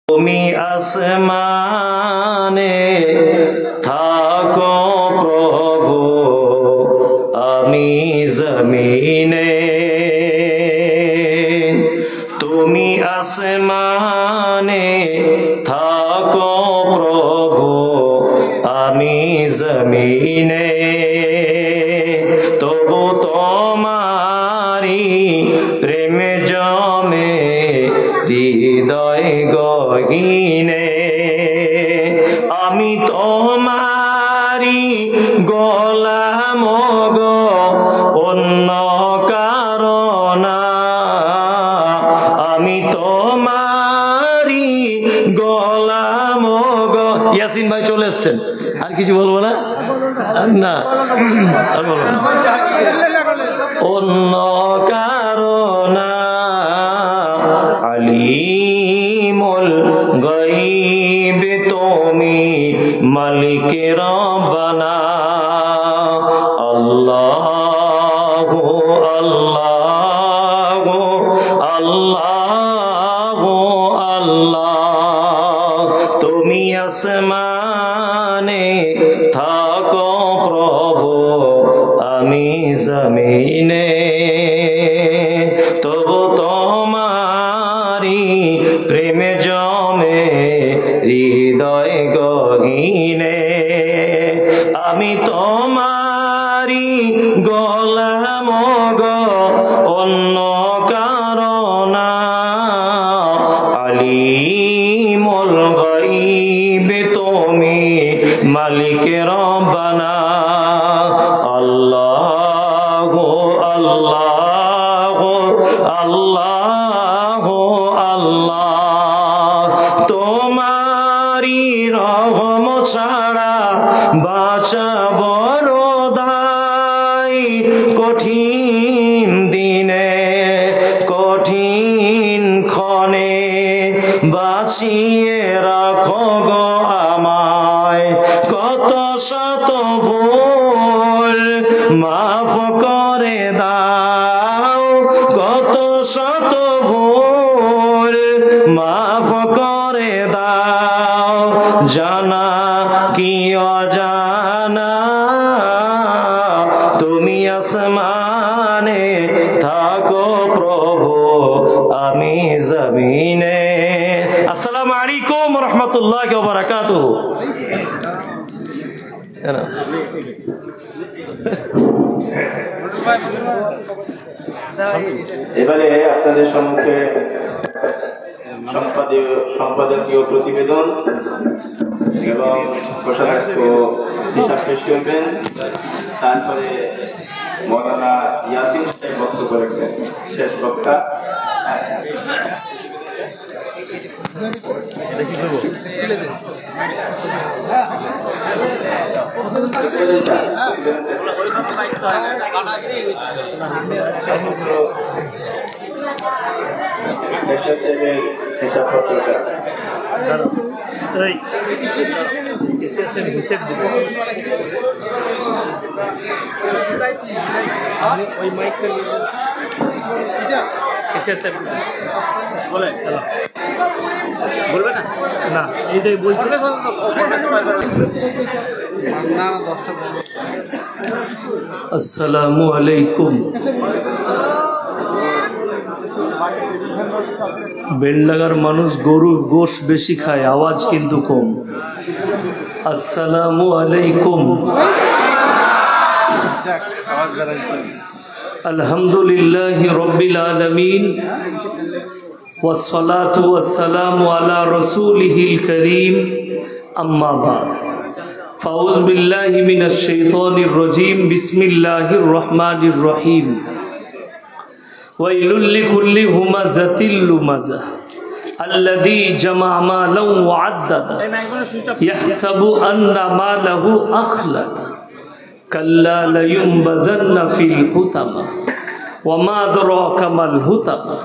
তুমি আসমানে থাকো প্রভু, আমি জমিনে। তুমি আসমানে থাকো প্রভু, আমি জমিনে। তবু তোমারি প্রেম জমে হৃদয় গহীনে। আমি তোমারি গোলাম গো, অন্য কারণ না। আমি তোমারি গোলাম গো। ইয়াসিন ভাই চলে এসছেন, আর কিছু বলবো না? না আর বলবো না। অন্য কারণ না। আলিমুল গায়ব তুমি, মালিক রব্বানা। আল্লাহু আল্লাহু আল্লাহু আল্লাহ। তুমি আসমানে থাকো প্রভু, আমি জমিনে। তবু তোমারি প্রেম জমে হৃদয় গহীনে। আমি তোমারি গোলাম গো, অন্য কারণ না। আলিমুল গায়ব তুমি, মালিক রব্বানা। আল্লাহু আল্লাহু আল্লাহু আল্লাহ। তোমারি রহম ছাড়া বাঁচা বড় দায়। কঠিন দিনে কঠিন ক্ষণে বাঁচিয়ে রাখো গো আমায়। কত শত ভুল মাফ করে দাও, কত শত ভুল মাফ করে দাও। জানা কি অজানা, তুমি আসমানে থাকো প্রভু, আমি জমিনে। আসসালামু আলাইকুম রহমতুল্লাহি ওয়া বারাকাতুহু। এবারে আপনাদের সম্মুখে সম্পাদকীয় প্রতিবেদন এবং কোষাধ্যক্ষ হিসাব পেশ করবেন। তারপরে মৌলানা ইয়াসিন সাহেব বক্তব্য রাখবেন, শেষ বক্তা। হিসাবপত্রটা বলবে না, না এইটাই বলছি। আসসালামু আলাইকুম। বেলডাঙ্গার মানুষ গরুর গোশ বেশি খায়, আওয়াজ কিন্তু কম। আসসালামু আলাইকুম। আলহামদুলিল্লাহি রাব্বিল আলামিন, ওয়াসসালাতু ওয়াসসালামু আলা রাসূলিহিল কারীম, আম্মা বা'দ। ফাউযু বিল্লাহি মিনাশ শাইতানির রাজীম, বিসমিল্লাহির রহমানির রহিম। ওয়াইলুল লিকুল্লি হুমাযাতিল লুমাযা আল্লাযী জামা'a মালান ওয়া 'আদ্দাদা ইয়াহসাবু আন্না মালাহু আখলাদা কাল্লা লায়ুনবাযান্না ফিল হুতামা ওয়া মা আদরাকা মাল হুতামা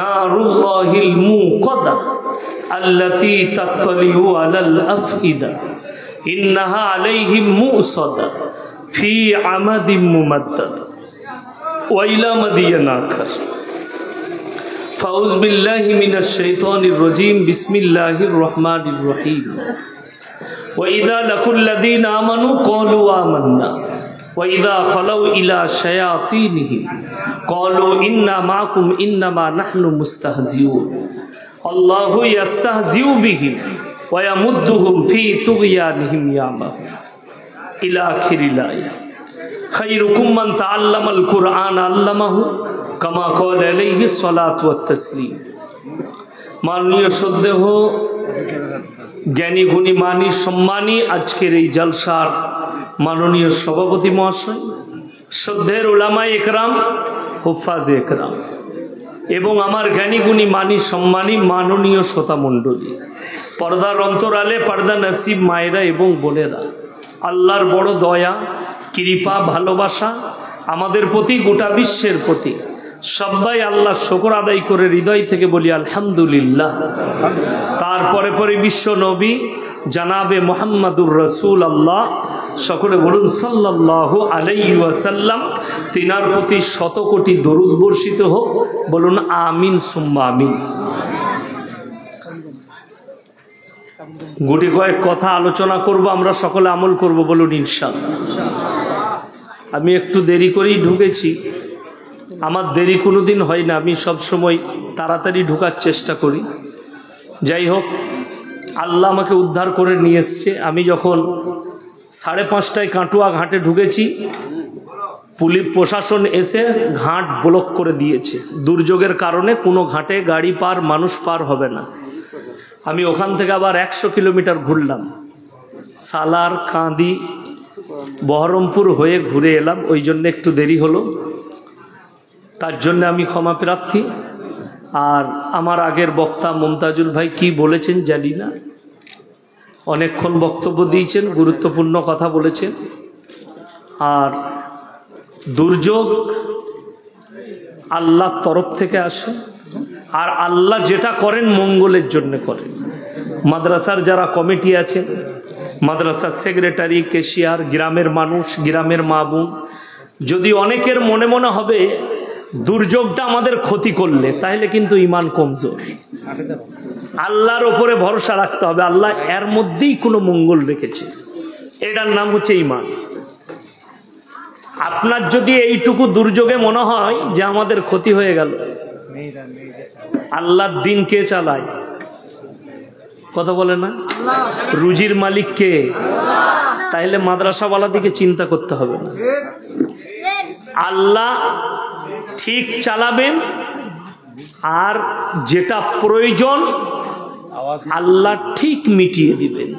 নারুল্লাহিল মুকাদা আল্লাতী তাত্তালিউ আলাল আফইদা ইন্নাহা আলাইহিম মুসাদা ফি আমাদিম মুমাদ্দাদা ওয়া ইলা মাদিয়ান আখার ফাউজ বিল্লাহি মিনাশ শাইতানির রাজিম বিসমিল্লাহির রহমানির রহিম ওয়া ইযা লাকুল্লাযীনা আমানু ক্বালু আমান্না ওয়া ইযা খালাউ ইলা শায়াতিনিহিম ক্বালু ইন্না মাআকুম ইন্নামা নাহনু মুস্তাহজিউন আল্লাহু ইস্তাহজিউ বিহিম ওয়া ইয়ামুদ্দুহুম ফি তুগয়ানিহিম ইয়ামাহুন ইলা আখিরিল আয়াত খায়রুকুম মান তাআল্লামাল কুরআন আল্লামাহু কামা ক্বালা আলাইহিস সালাতু ওয়াত তাসলিম। মাননীয় শ্রদ্ধেয় জ্ঞানী গুণী মানী সম্মানী আজকের এই জলসার মাননীয় সভাপতি মহাশয়, শ্রদ্ধের উলামায়ে একরাম, হুফাজে একরাম এবং আমার জ্ঞানী গুণী মানী সম্মানী মাননীয় শ্রোতা মণ্ডলী, পর্দার অন্তরালে পর্দা নসিব মায়েরা এবং বোনেরা, আল্লাহর বড় দয়া কৃপা ভালোবাসা আমাদের প্রতি, গোটা বিশ্বের প্রতি। সবাই আল্লাহ শুকর আদায় করে হৃদয় থেকে বলি আলহামদুলিল্লাহ। তারপরে পরে বিশ্ব নবী জানাবে মুহাম্মাদুর রাসূলুল্লাহ, সকলে বলুন সাল্লাল্লাহু আলাইহি ওয়াসাল্লাম। তিনার প্রতি শত কোটি দরুদ বর্ষিত হোক, বলুন আমিন সুম্মা আমিন। গুটি কয়েক কথা আলোচনা করব, আমরা সকলে আমল করব, বলুন ইনশাআল্লাহ। আমি একটু দেরি করেই ঢুকেছি, আমার দেরি কোনো দিন হয় না, আমি সব সময় তাড়াতাড়ি ঢোকার চেষ্টা করি। যাই হোক, আল্লাহ আমাকে উদ্ধার করে নিয়ে এসছে। আমি যখন 5:30টায় কাটুয়া ঘাটে ঢুকেছি, পুলিশ প্রশাসন এসে ঘাট ব্লক করে দিয়েছে। দুর্যোগের কারণে কোনো ঘাটে গাড়ি পার, মানুষ পার হবে না। আমি ওখান থেকে আবার 100 কিলোমিটার ঘুরলাম, সালার, কাঁদি, বহরমপুর হয়ে ঘুরে এলাম, ওই জন্য একটু দেরি হলো, তার জন্য আমি ক্ষমা প্রার্থী। আর আমার আগের বক্তা মমতাজুল ভাই কি বলেছেন জানি না, অনেকক্ষণ বক্তব্য দিয়েছেন, গুরুত্বপূর্ণ কথা বলেছেন। আর দুর্যোগ আল্লাহর তরফ থেকে আসে, আর আল্লাহ যেটা করেন মঙ্গলের জন্য করেন। মাদ্রাসার যারা কমিটি আছেন, মাদ্রাসার সেক্রেটারি, ক্যাশিয়ার, গ্রামের মানুষ, গ্রামের মা বোন, যদি অনেকের মনে মনে হবে দুর্যোগটা আমাদের ক্ষতি করলে, তাহলে কিন্তু ঈমান কমজোর। আল্লাহর ওপরে ভরসা রাখতে হবে, আল্লাহ এর মধ্যেই কোনো মঙ্গল রেখেছে, এটার নাম হচ্ছে ঈমান। আপনার যদি এইটুকু দুর্যোগে মনে হয় যে আমাদের ক্ষতি হয়ে গেল, আল্লাহর দিন কে চালায়? কথা বলে না? রুজির মালিক কে? তাহলে মাদ্রাসাওয়ালা দিকে চিন্তা করতে হবে না, আল্লাহ ঠিক চালাবেন। আর যেটা প্রয়োজন আল্লাহ ঠিক মিটিয়ে দিবেন।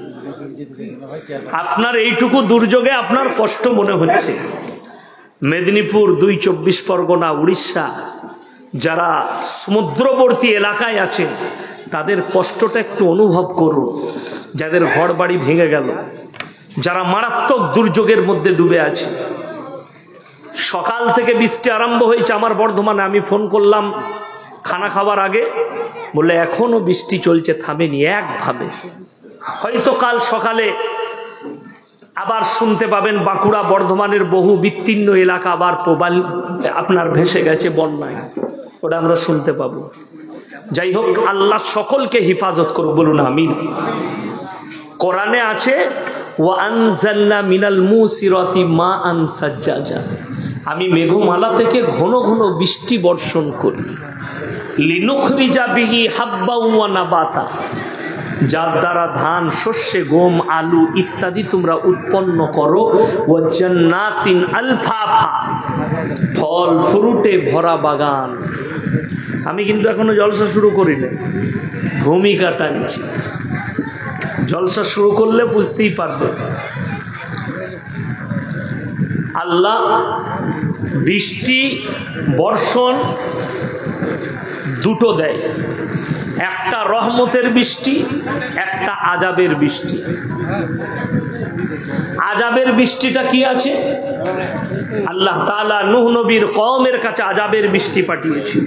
আপনার এইটুকু দুর্যোগে আপনার কষ্ট মনে হচ্ছে, মেদিনীপুর, 2 24 পরগনা, উড়িষ্যা, যারা সমুদ্রবর্তী এলাকায় আছেন তাদের কষ্টটা একটু অনুভব করুন। যাদের ঘর বাড়ি ভেঙে গেল, যারা মারাত্মক দুর্যোগের মধ্যে ডুবে আছে, সকাল থেকে বৃষ্টি আরম্ভ হয়েছে আমার বর্ধমানে। আমি ফোন করলাম খানা খাবার আগে, বলে এখনো বৃষ্টি চলছে, থামেনি একভাবে। হয়তো কাল সকালে আবার শুনতে পাবেন বাঁকুড়া, বর্ধমানের বহু বিস্তীর্ণ এলাকা আবার আপনার ভেসে গেছে বন্যায়, ওটা আমরা শুনতে পাবো। যাই হোক, আল্লাহ সকলকে হিফাজত করুক, বলুন আমিন। কোরআনে আছে ওয়া আনজালনা মিনাল মুসিরাতি মাআন সাজ্জাজা, আমি মেঘমালা থেকে ঘন ঘন বৃষ্টি বর্ষণ করি। লিনুখরিজা বিহি হাব্বা ওয়া নাবাতা, যার দ্বারা ধান, শস্যে, গম, আলু ইত্যাদি তোমরা উৎপন্ন করো। ওয়া জান্নাতিন আলফাফা, ফল ফ্রুটে ভরা বাগান। আমি কিন্তু এখনো জলসা শুরু করিনি, ভূমিকা টানছি। জলসা শুরু করলে বুঝতেই পারবে। আল্লাহ বৃষ্টি বর্ষণ দুটো দেয়, একটা রহমতের বৃষ্টি, একটা আযাবের বৃষ্টি। আযাবের বৃষ্টিটা কি আছে? আল্লাহ তাআলা নূহ নবীর কওমের কাছে আযাবের বৃষ্টি পাঠিয়েছিল।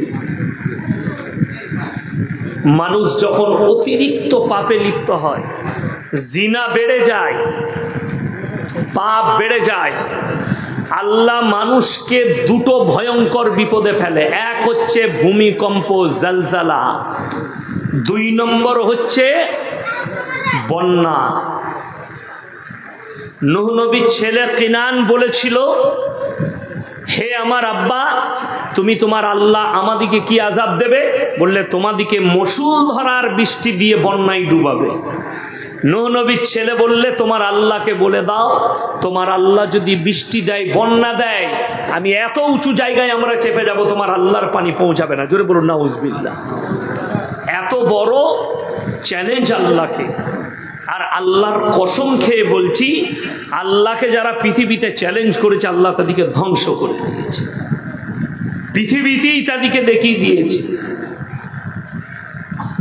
মানুষ যখন অতিরিক্ত পাপে লিপ্ত হয়, জিনা বেড়ে যায়, পাপ বেড়ে যায়, আল্লাহ মানুষকে দুটো ভয়ঙ্কর বিপদে ফেলে। এক হচ্ছে ভূমিকম্প, জালজালা। 2 নম্বর হচ্ছে বন্যা। নূহ নবীর ছেলে কিনান বলেছিল, হে আমার আব্বা, তুমি তোমার আল্লাহ আমাদিকে কি আযাব দেবে? বললে, তোমাদিকে মুষলধারার বৃষ্টি দিয়ে বন্যায় ডুবাবে। নূহ নবীর ছেলে বললে, তোমার আল্লাহকে বলে দাও, তোমার আল্লাহ যদি বৃষ্টি দেয়, বন্যা দেয়, আমি এত উঁচু জায়গায় আমরা চেপে যাব, তোমার আল্লাহর পানি পৌঁছাবে না। জোরে বলুন নাউজুবিল্লাহ। এত বড় চ্যালেঞ্জ আল্লাহকে। আর আল্লাহর কসম খেয়ে বলছি, আল্লাহকে যারা পৃথিবীতে চ্যালেঞ্জ করেছে, আল্লাহ তাদেরকে ধ্বংস করে দিয়েছে। পৃথিবীতেই তাদেরকে দেখিয়ে দিয়েছে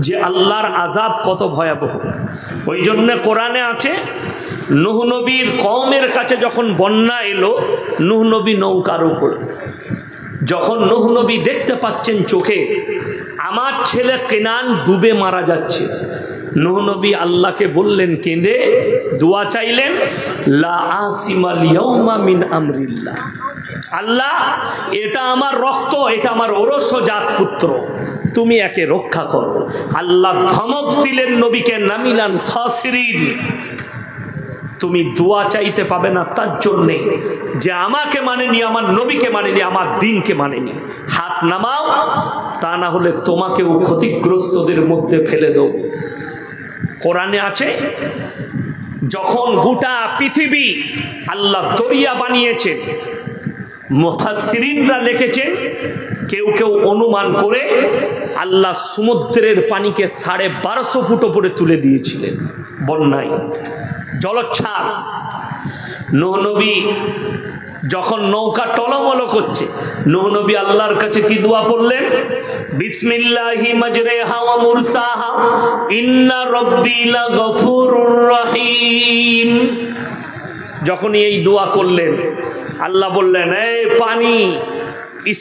যে আল্লাহর আযাব কত ভয়াবহ। ওই জন্য কোরআনে আছে, নূহ নবীর কওমের কাছে যখন বন্যা এলো, নূহ নবী নৌকার উপর, যখন নূহ নবী দেখতে পাচ্ছেন চোখে আমার ছেলে কেনান ডুবে মারা যাচ্ছে, নূহ নবী আল্লাহকে বললেন, কেঁদে দোয়া চাইলেন, লা আসিমাল ইয়াউমা মিন আমরিল্লাহ, আল্লাহ এটা আমার রক্ত, এটা আমার ওরসজাত পুত্র, তুমি একে রক্ষা করো। আল্লাহ ধমক দিলেন নবীকে, নামিলান খাসিরিন, তুমি দোয়া চাইতে পাবে না তার জন্যে যে আমাকে মানেনি, আমার নবীকে মানেনি, আমার দ্বীনকে মানেনি। হাত নামাও, তা না হলে তোমাকেও ক্ষতিগ্রস্তদের মধ্যে ফেলে দেব। কোরআনে আছে, যখন গোটা পৃথিবী আল্লাহ দরিয়া বানিয়েছে, মুফাসসিরিনরা লিখেছেন, কেউ কেউ অনুমান করে আল্লাহ সমুদ্রের পানিকে 1250 ফুট উপরে তুলে দিয়েছিলেন বন্যায়, জলোচ্ছ্বাস। নূহ নবী যখন নৌকা টলমল করছে, নূহ নবী আল্লাহর কাছে কি দোয়া পড়লেন? বিসমিল্লাহি মাজরিহা ওয়া মুরসাহা ইন্না রাব্বি লাগফুরুর রহিম। যখন এই দোয়া করলেন, আল্লাহ বললেন, এই পানি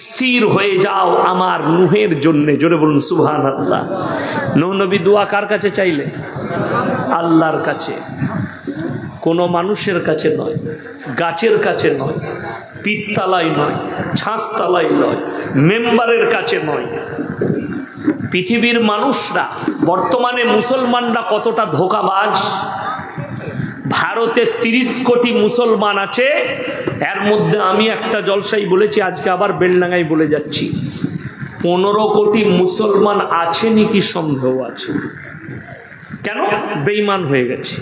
স্থির হয়ে যাও আমার নূহের জন্য। জোরে বলুন সুবহানাল্লাহ। নূহ নবী দোয়া কার কাছে চাইলেন? আল্লাহর কাছে, কোনো মানুষের কাছে নয়, গাছের কাছে নয়, পিত্তালায় নয়, ছাঁচতলায় নয়, মেম্বারের কাছে নয়। পৃথিবীর মানুষরা, বর্তমানে মুসলমানরা কতটা ধোঁকাবাজ। ভারতে 30 কোটি মুসলমান আছে, এর মধ্যে আমি একটা জলসাই বলেছি, আজকে আবার বেলডাঙ্গায় বলে যাচ্ছি, 15 কোটি মুসলমান আছে নাকি সন্দেহ আছে। কেন? বেঈমান হয়ে গেছে,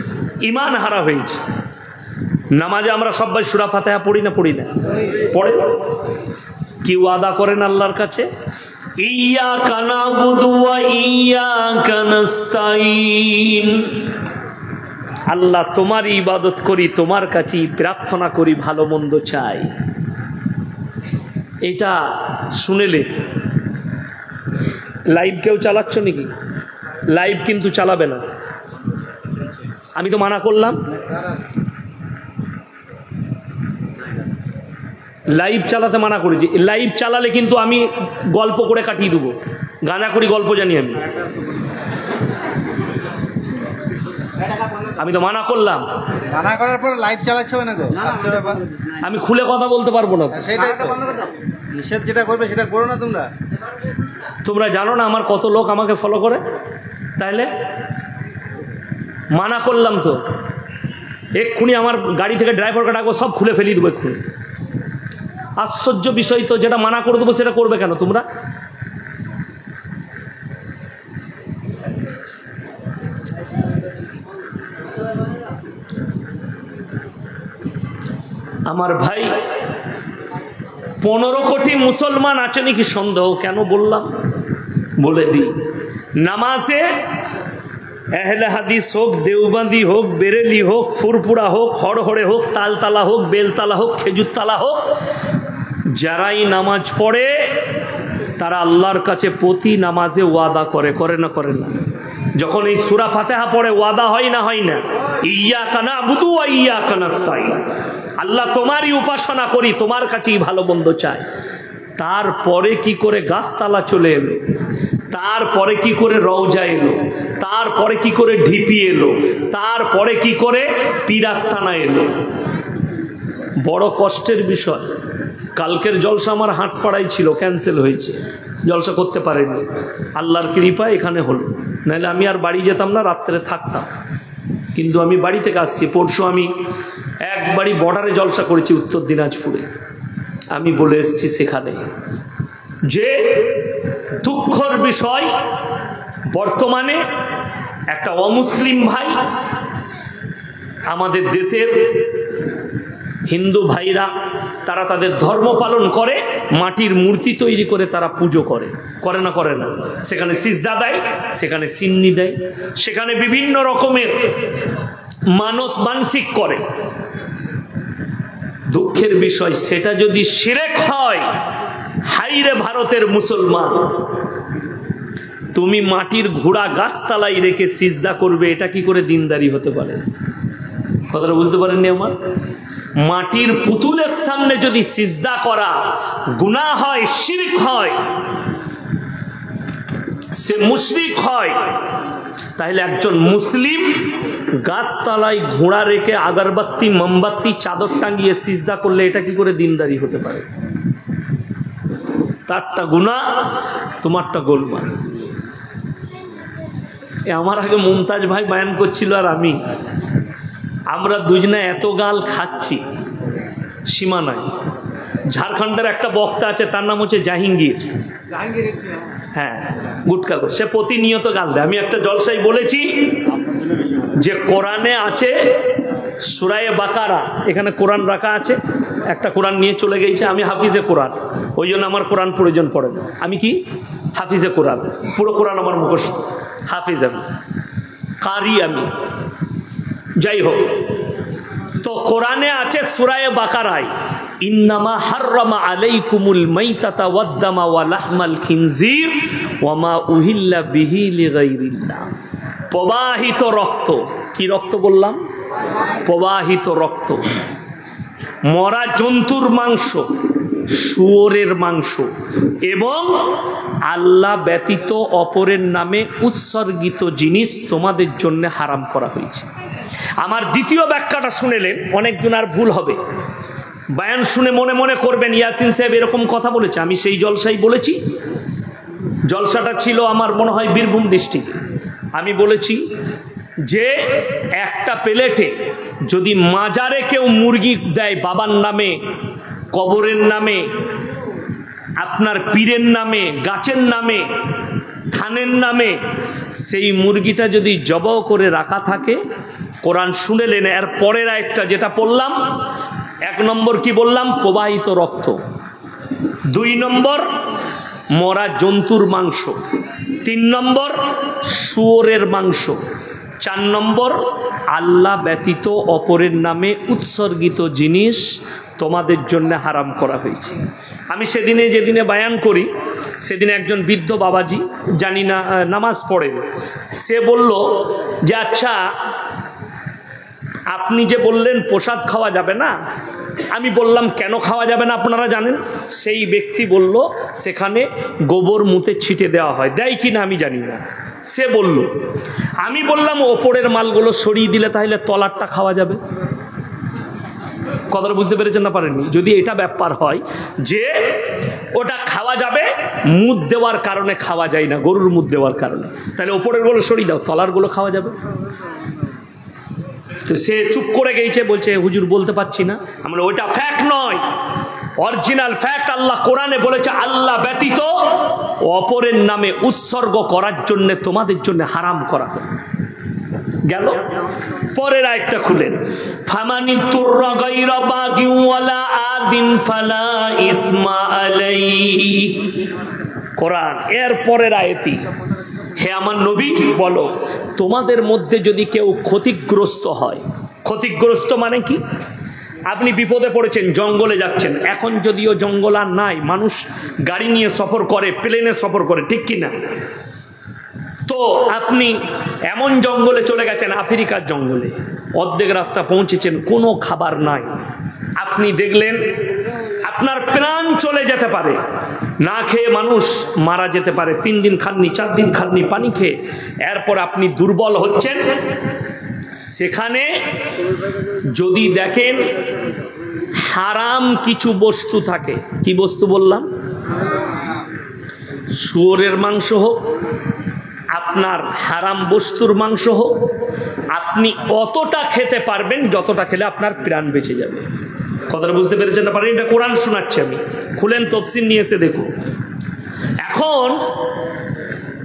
ঈমান হারা হয়েছে। নামাজে আমরা সবাই সূরা ফাতিহা পড়ি না? পড়ি না? পড়ে। কি ওয়াদা করেন আল্লাহর কাছে? ইয়্যাকা না'বুদু ওয়া ইয়্যাকা নাস্তাঈন। আল্লাহ তোমারই ইবাদত করি, তোমার কাছেই প্রার্থনা করি, ভালো মন্দ চাই। এটা শুনেলে লাইভ কেউ চালাচ্ছ নাকি? লাইভ কিন্তু চালাবে না, আমি তো মানা করলাম। লাইভ চালাতে মানা করেছি। লাইভ চালালে কিন্তু আমি গল্প করে কাটিয়ে দেবো, গানা করি, গল্প জানি আমি। আমি তো মানা করলাম, মানা করার পর লাইভ চালাচ্ছে না গো, আসছে ব্যাপার। আমি খুলে কথা বলতে পারবো না। সেটাই তো নিষেধ যেটা করবে সেটা করো না তোমরা। তোমরা জানো না আমার কত লোক আমাকে ফলো করে? তাইলে মানা করলাম তো, এক্ষুনি আমার গাড়ি থেকে ড্রাইভারকে ডাকবো, সব খুলে ফেলি দেবো এক্ষুনি। আশ্চর্য বিষয় তো, যেটা মানা করে দেবো সেটা করবে কেন তোমরা? আমার ভাই, 15 কোটি মুসলমান আছে নাকি সন্দেহ? কেন বললাম বলে দিই। নামাজে আহলে হাদিস হোক, দেওবন্দি হোক, বেরেলি হোক, ফুরপুরা হোক, হড়হড়ে হোক, তালতালা হোক, বেলতালা হোক, খেজুরতালা হোক, যারাই নামাজ পড়ে তারা আল্লাহর কাছে প্রতি নামাজে ওয়াদা করে, করে না? করে না? যখন এই সূরা ফাতিহা পড়ে ওয়াদা হয় না? হয় না? ইয়্যাকা না'বুদু ওয়া ইয়্যাকা নাস্তাঈন, আল্লাহ তোমারই উপাসনা করি, তোমার কাছেই ভালো মন্দ চাই। তারপরে কি করে গাছতলা চলে এলো, তারপরে কি করে রওজা এলো, তারপরে কি করে ঢিপি এলো, তারপরে কি করে পিরাস্তানা এলো। বড় কষ্টের বিষয়। কালকের জলসা আমার হাটপাড়ায় ছিল, ক্যান্সেল হয়েছে, জলসা করতে পারেনি। আল্লাহর কৃপায় এখানে হলো, নাহলে আমি আর বাড়ি যেতাম না, রাত্রে থাকতাম। কিন্তু আমি বাড়ি থেকে আসছি। পরশু আমি একবারই বর্ডারে জলসা করেছি, উত্তর দিনাজপুরে। আমি বলে এসেছি সেখানে যে দুঃখের বিষয়, বর্তমানে একটা অমুসলিম ভাই, আমাদের দেশের হিন্দু ভাইরা তারা তাদের ধর্ম পালন করে, মাটির মূর্তি তৈরি করে তারা পুজো করে, করে না করে না? সেখানে সিজদা দেয়, সেখানে সিন্নি দেয়, সেখানে বিভিন্ন রকমের মানত মানসিক করে। দুঃখের বিষয়, সেটা যদি শিরক হয়, হাইরে ভারতের মুসলমান, তুমি মাটির ঘোড়া গাছতলায় রেখে সিজদা করবে, এটা কি করে দিনদারি হতে পারে? কথাটা বুঝতে পারেননি আমার? মাটির পুতুলের সামনে যদি সিজদা করা গুনাহ হয়, শিরক হয়, সে মুশরিক হয়, তাহলে একজন মুসলিম গাছতলায় ঘোড়া রেখে আগরবাতি মোমবাতি চাদর টাঙিয়ে সিজদা করলে এটা কি করে দিনদারি হতে পারে? তারটা গুনাহ, তোমারটা গোলমাল। আমার আগে মুমতাজ ভাই বয়ান করছিল আর আমরা দুজনে এত গাল খাচ্ছি, সীমা নাই। ঝাড়খণ্ডের একটা বক্তা আছে, তার নাম হচ্ছে জাহাঙ্গীর। হ্যাঁ, গুটকা, সে প্রতিনিয়ত গাল দেয়। আমি একটা জলসায় বলেছি যে কোরআনে আছে সূরায়ে বাকারা, এখানে কোরআন রাখা আছে, একটা কোরআন নিয়ে চলে গেছে। আমি হাফিজে কোরআন, ওই জন্য আমার কোরআন প্রয়োজন পড়ে না। আমি কি হাফিজে কোরআন, পুরো কোরআন আমার মুখস্থ, হাফিজ আমি, কারি আমি। যাই হোক, তো কোরআনে আছে সূরায়ে বাকারায়, ইন্নামা হাররামা আলাইকুমুল মাইতাতা ওয়াদ-দামা ওয়া লাহমাল খিনজির ওয়া মা উহিল্লা বিহি লিগাইরিল্লাহ। প্রবাহিত রক্ত, কি রক্ত বললাম? প্রবাহিত রক্ত, মরা জন্তুর মাংস, শুয়োরের মাংস এবং আল্লাহ ব্যতীত অপরের নামে উৎসর্গিত জিনিস তোমাদের জন্য হারাম করা হয়েছে। আমার দ্বিতীয় ব্যাখ্যাটা শুনেলেন, অনেকজন আর ভুল হবে, বয়ান শুনে মনে মনে করবেন ইয়াসিন সাহেব এরকম কথা বলেছে। আমি সেই জলসাই বলেছি, জলসাটা ছিল আমার মনে হয় বীরভূম ডিস্ট্রিক্ট। আমি বলেছি যে একটা প্লেটে যদি মাজারে কেউ মুরগি দেয় বাবার নামে, কবরের নামে, আপনার পীরের নামে, গাছের নামে, ধানের নামে, সেই মুরগিটা যদি জবাও করে রাখা থাকে, কোরআন শুনেলেন। এর পরের আয়াতটা যেটা পড়লাম, 1 নম্বর কি বললাম? প্রবাহিত রক্ত। 2 নম্বর মরা জন্তুর মাংস। 3 নম্বর শুয়োরের মাংস। 4 নম্বর আল্লাহ ব্যতীত অপরের নামে উৎসর্গিত জিনিস তোমাদের জন্য হারাম করা হয়েছে। আমি যেদিনে বয়ান করি, সেদিনে একজন বৃদ্ধ বাবাজি, জানি না নামাজ পড়েন, সে বলল যে আচ্ছা আপনি যে বললেন প্রসাদ খাওয়া যাবে না, আমি বললাম কেন খাওয়া যাবে না আপনারা জানেন? সেই ব্যক্তি বলল সেখানে গোবর মুতে ছিটে দেওয়া হয়, দেয় কি না আমি জানি না, সে বলল। আমি বললাম ওপরের মালগুলো সরিয়ে দিলে তাহলে তলারটা খাওয়া যাবে। কথাটা বুঝতে পেরেছেন না পারেননি? যদি এটা ব্যাপার হয় যে ওটা খাওয়া যাবে, মুদ দেওয়ার কারণে খাওয়া যায় না, গরুর মুদ দেওয়ার কারণে, তাহলে ওপরের গুলো সরিয়ে দাও, তলারগুলো খাওয়া যাবে। তো সে চুপ করে গেছে, বলছে হুজুর বলতে পারছি না। আমরা ওইটা ফ্যাক্ট নয়, অরিজিনাল ফ্যাক্ট। আল্লাহ কোরআনে বলেছে আল্লাহ ব্যতীত অপরের নামে উৎসর্গ করার জন্য তোমাদের জন্য হারাম করা হয়। গেল পরের আয়াতটা খুলেন, ফামানিন তুররা গায়রা বাগিন ওয়ালা আদিন ফালা ইসমা আলাইহি। কোরআন এর পরের আয়াতই, হে আমার নবী বলো, তোমাদের মধ্যে যদি কেউ ক্ষতিগ্রস্ত হয়, ক্ষতিগ্রস্ত মানে কি? আপনি বিপদে পড়েছেন, জঙ্গলে যাচ্ছেন, এখন যদিও জঙ্গল আর নাই, মানুষ গাড়ি নিয়ে সফর করে, প্লেনে সফর করে, ঠিক কি না? তো আপনি এমন জঙ্গলে চলে গেছেন, আফ্রিকার জঙ্গলে, অর্ধেক রাস্তা পৌঁছেছেন, কোনো খাবার নাই, আপনি দেখলেন আপনার প্রাণ চলে যেতে পারে, না খেয়ে মানুষ মারা যেতে পারে, 3 দিন খাননি, 4 দিন খাননি পানি খেয়ে, এরপর আপনি দুর্বল হচ্ছেন। সেখানে যদি দেখেন হারাম কিছু বস্তু থাকে। কি বস্তু বললাম? শুয়োরের মাংস হোক, আপনার হারাম বস্তুর মাংস হোক, আপনি অতটা খেতে পারবেন যতটা খেলে আপনার প্রাণ বেঁচে যাবে। কথাটা বুঝতে পেরেছেন না পারেন? এটা কোরআন শোনাচ্ছে আমি, খুলেন তফসির নিয়ে এসে দেখুন। এখন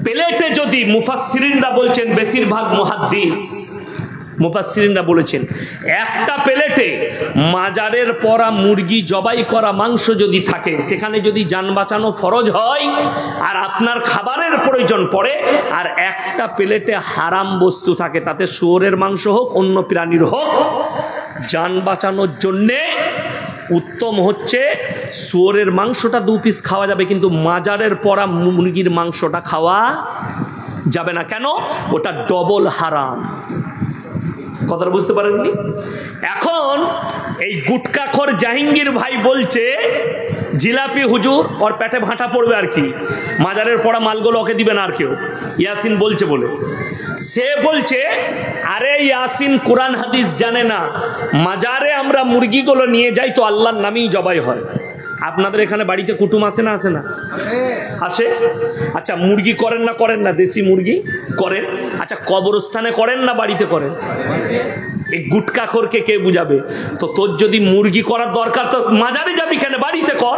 প্লেটে যদি মুফাসসিরিনরা বলছেন, বেশিরভাগ মুহাদ্দিস মুফাসসিরিনরা বলেছেন, একটা প্লেটে মাজারের পরা মুরগি জবাই করা মাংস যদি থাকে, সেখানে যদি জান বাঁচানো ফরজ হয় আর আপনার খাবারের প্রয়োজন পড়ে, আর একটা প্লেটে হারাম বস্তু থাকে, তাতে শুয়োরের মাংস হোক অন্য প্রাণীর হোক, জান বাঁচানোর জন্যে উত্তম হচ্ছে শুয়োরের মাংসটা 2 পিস খাওয়া যাবে, কিন্তু মাজারের পরা মুরগির মাংসটা খাওয়া যাবে না। কেন? ওটা ডবল হারাম। কথাটা বুঝতে পারেননি? এখন এই গুটকাখোর জাহাঙ্গীর ভাই বলছে জিলাপি হুজুর ওর পেটে ভাঁটা পড়বে আর কি, মাজারের পড়া মালগুলো ওকে দিবে না আর কেউ, ইয়াসিন বলছে বলে। সে বলছে আরে ইয়াসিন কোরআন হাদিস জানে না, মাজারে আমরা মুরগিগুলো নিয়ে যাই তো আল্লাহর নামেই জবাই হয়। আপনাদের এখানে বাড়িতে কুটুম আসে না? আসে না? আসে। আচ্ছা, মুরগি করেন না? করেন না? দেশি মুরগি করেন। আচ্ছা, কবরস্থানে করেন না বাড়িতে করেন? এই গুটকাখোরকে কে বুঝাবে? তো তোর যদি মুরগি করার দরকার তো মাজারে যাবি কেন? বাড়িতে কর।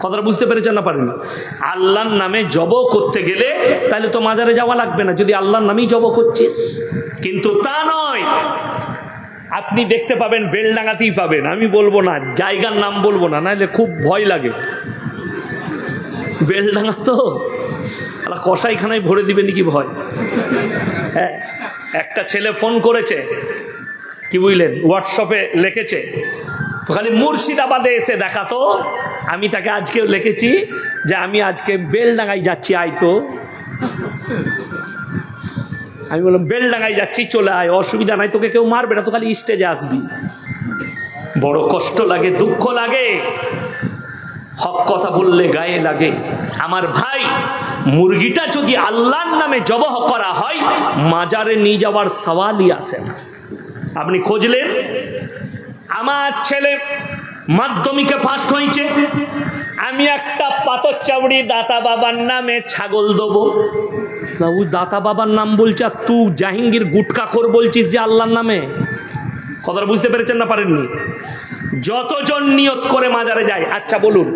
কথাটা বুঝতে পেরেছেন না পারেন? আল্লাহর নামে জব করতে গেলে তাহলে তো মাজারে যাওয়া লাগবে না, যদি আল্লাহর নামেই জব করছিস। কিন্তু তা নয়, আপনি দেখতে পাবেন বেলডাঙ্গাতেই পাবেন, আমি বলবো না, জায়গার নাম বলবো না, নাহলে খুব ভয় লাগে। বেলডাঙ্গা তো কসাইখানায় ভরে দিবে নাকি ভয়। হ্যাঁ, একটা ছেলে ফোন করেছে, কি বুঝলেন, হোয়াটসঅ্যাপে লিখেছে, তো খালি মুর্শিদাবাদে এসে দেখাতো। আমি তাকে আজকেও লিখেছি যে আমি আজকে বেলডাঙ্গায় যাচ্ছি, আয় তো। আমি বললাম বেলডাঙ্গায় যাচ্ছি, চলে আয়, অসুবিধা নাই, তোকে কেউ মারবে না, তো খালি স্টেজে আসবি। বড় কষ্ট লাগে, দুঃখ লাগে, হক কথা বললে গায়ে লাগে। আমার ভাই, মুরগিটা যদি আল্লাহর নামে জবহ করা হয়, মাজারে নিয়ে যাওয়ার সওয়ালই আসে না। আপনি খুঁজলেন, আমার ছেলে মাধ্যমিকে ফার্স্ট হয়েছে, আমি একটা পাথর চাবড়ি দাতা বাবার নামে ছাগল দেবো। বাবু, দাতা বাবার নাম বলছে আর তুই জাহাঙ্গীর গুটকাখোর বলছিস যে আল্লাহর নামে। কথাটা বুঝতে পেরেছেন না পারেননি? যতজন নিয়ত করে মাজারে যায়। আচ্ছা বলুন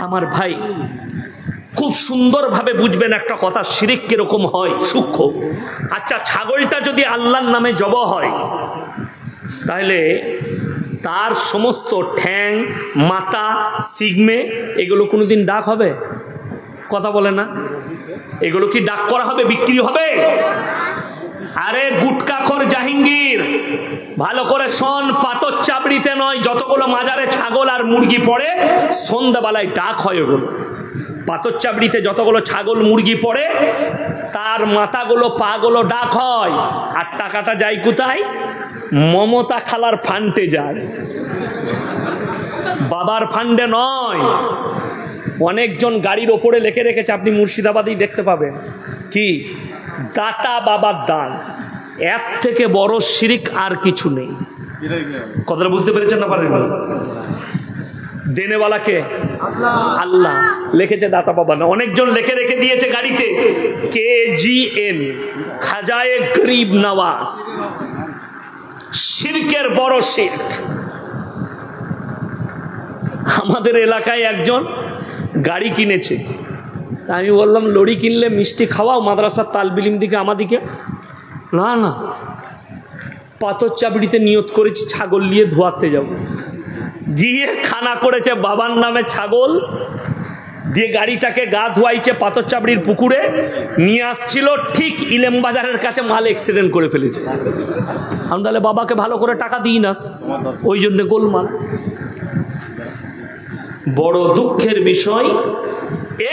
আমার ভাই, খুব সুন্দরভাবে বুঝবেন একটা কথা, শিরিক কিরকম হয়, সূক্ষ্ম। আচ্ছা, ছাগলটা যদি আল্লাহর নামে জব হয়, তাহলে তার সমস্ত ঠ্যাং, মাথা, সিগমে এগুলো কোনোদিন ডাক হবে? কথা বলে না? এগুলো কি ডাক করা হবে, বিক্রি হবে? আরে গুটকাখোর জাহাঙ্গীর, ভালো করে শোন, পাথর চাবড়িতে নয়, যতগুলো মাজারে ছাগল আর মুরগি পড়ে সন্ধ্যাবেলায় ডাক হয়। ওগুলো পাথর চাবড়িতে যতগুলো ছাগল মুরগি পড়ে, তার মাথাগুলো পাগুলো ডাক হয়। আর টাকাটা যায় কোথায়? মমতা খালার ফান্ডে যায়, বাবার ফান্ডে নয়। অনেকজন গাড়ির ওপরে লিখে রেখেছে, আপনি মুর্শিদাবাদেই দেখতে পাবেন, কি দাতা বাবার দান। এর থেকে বড় শিরিক আর কিছু নেই। কথাটা বুঝতে পেরেছেন না পারেন? দেনেওয়ালাকে আল্লাহ লিখেছে, দাতা বাবা না। অনেকজন লিখে রেখে দিয়েছে গাড়িতে, KGN, খাজায়ে গরিব নওয়াজ। শিরকের বড় শিরক। আমাদের এলাকায় একজন গাড়ি কিনেছে, তা আমি বললাম লরি কিনলে মিষ্টি খাওয়াও মাদ্রাসার তালবিলিম দিকে আমাদিকে। না না, পাথর চাবড়িতে নিয়ত করেছি ছাগল নিয়ে ধোয়াতে যাব। গিয়ে খানা করেছে বাবার নামে ছাগল দিয়ে, গাড়িটাকে গা ধোয়াইছে পাথর চাবড়ির পুকুরে নিয়ে আসছিল, ঠিক ইলেম বাজারের কাছে মাল অ্যাক্সিডেন্ট করে ফেলেছে। আমি তাহলে বাবাকে ভালো করে টাকা দিই না, ওই জন্যে গোলমাল। বড় দুঃখের বিষয়,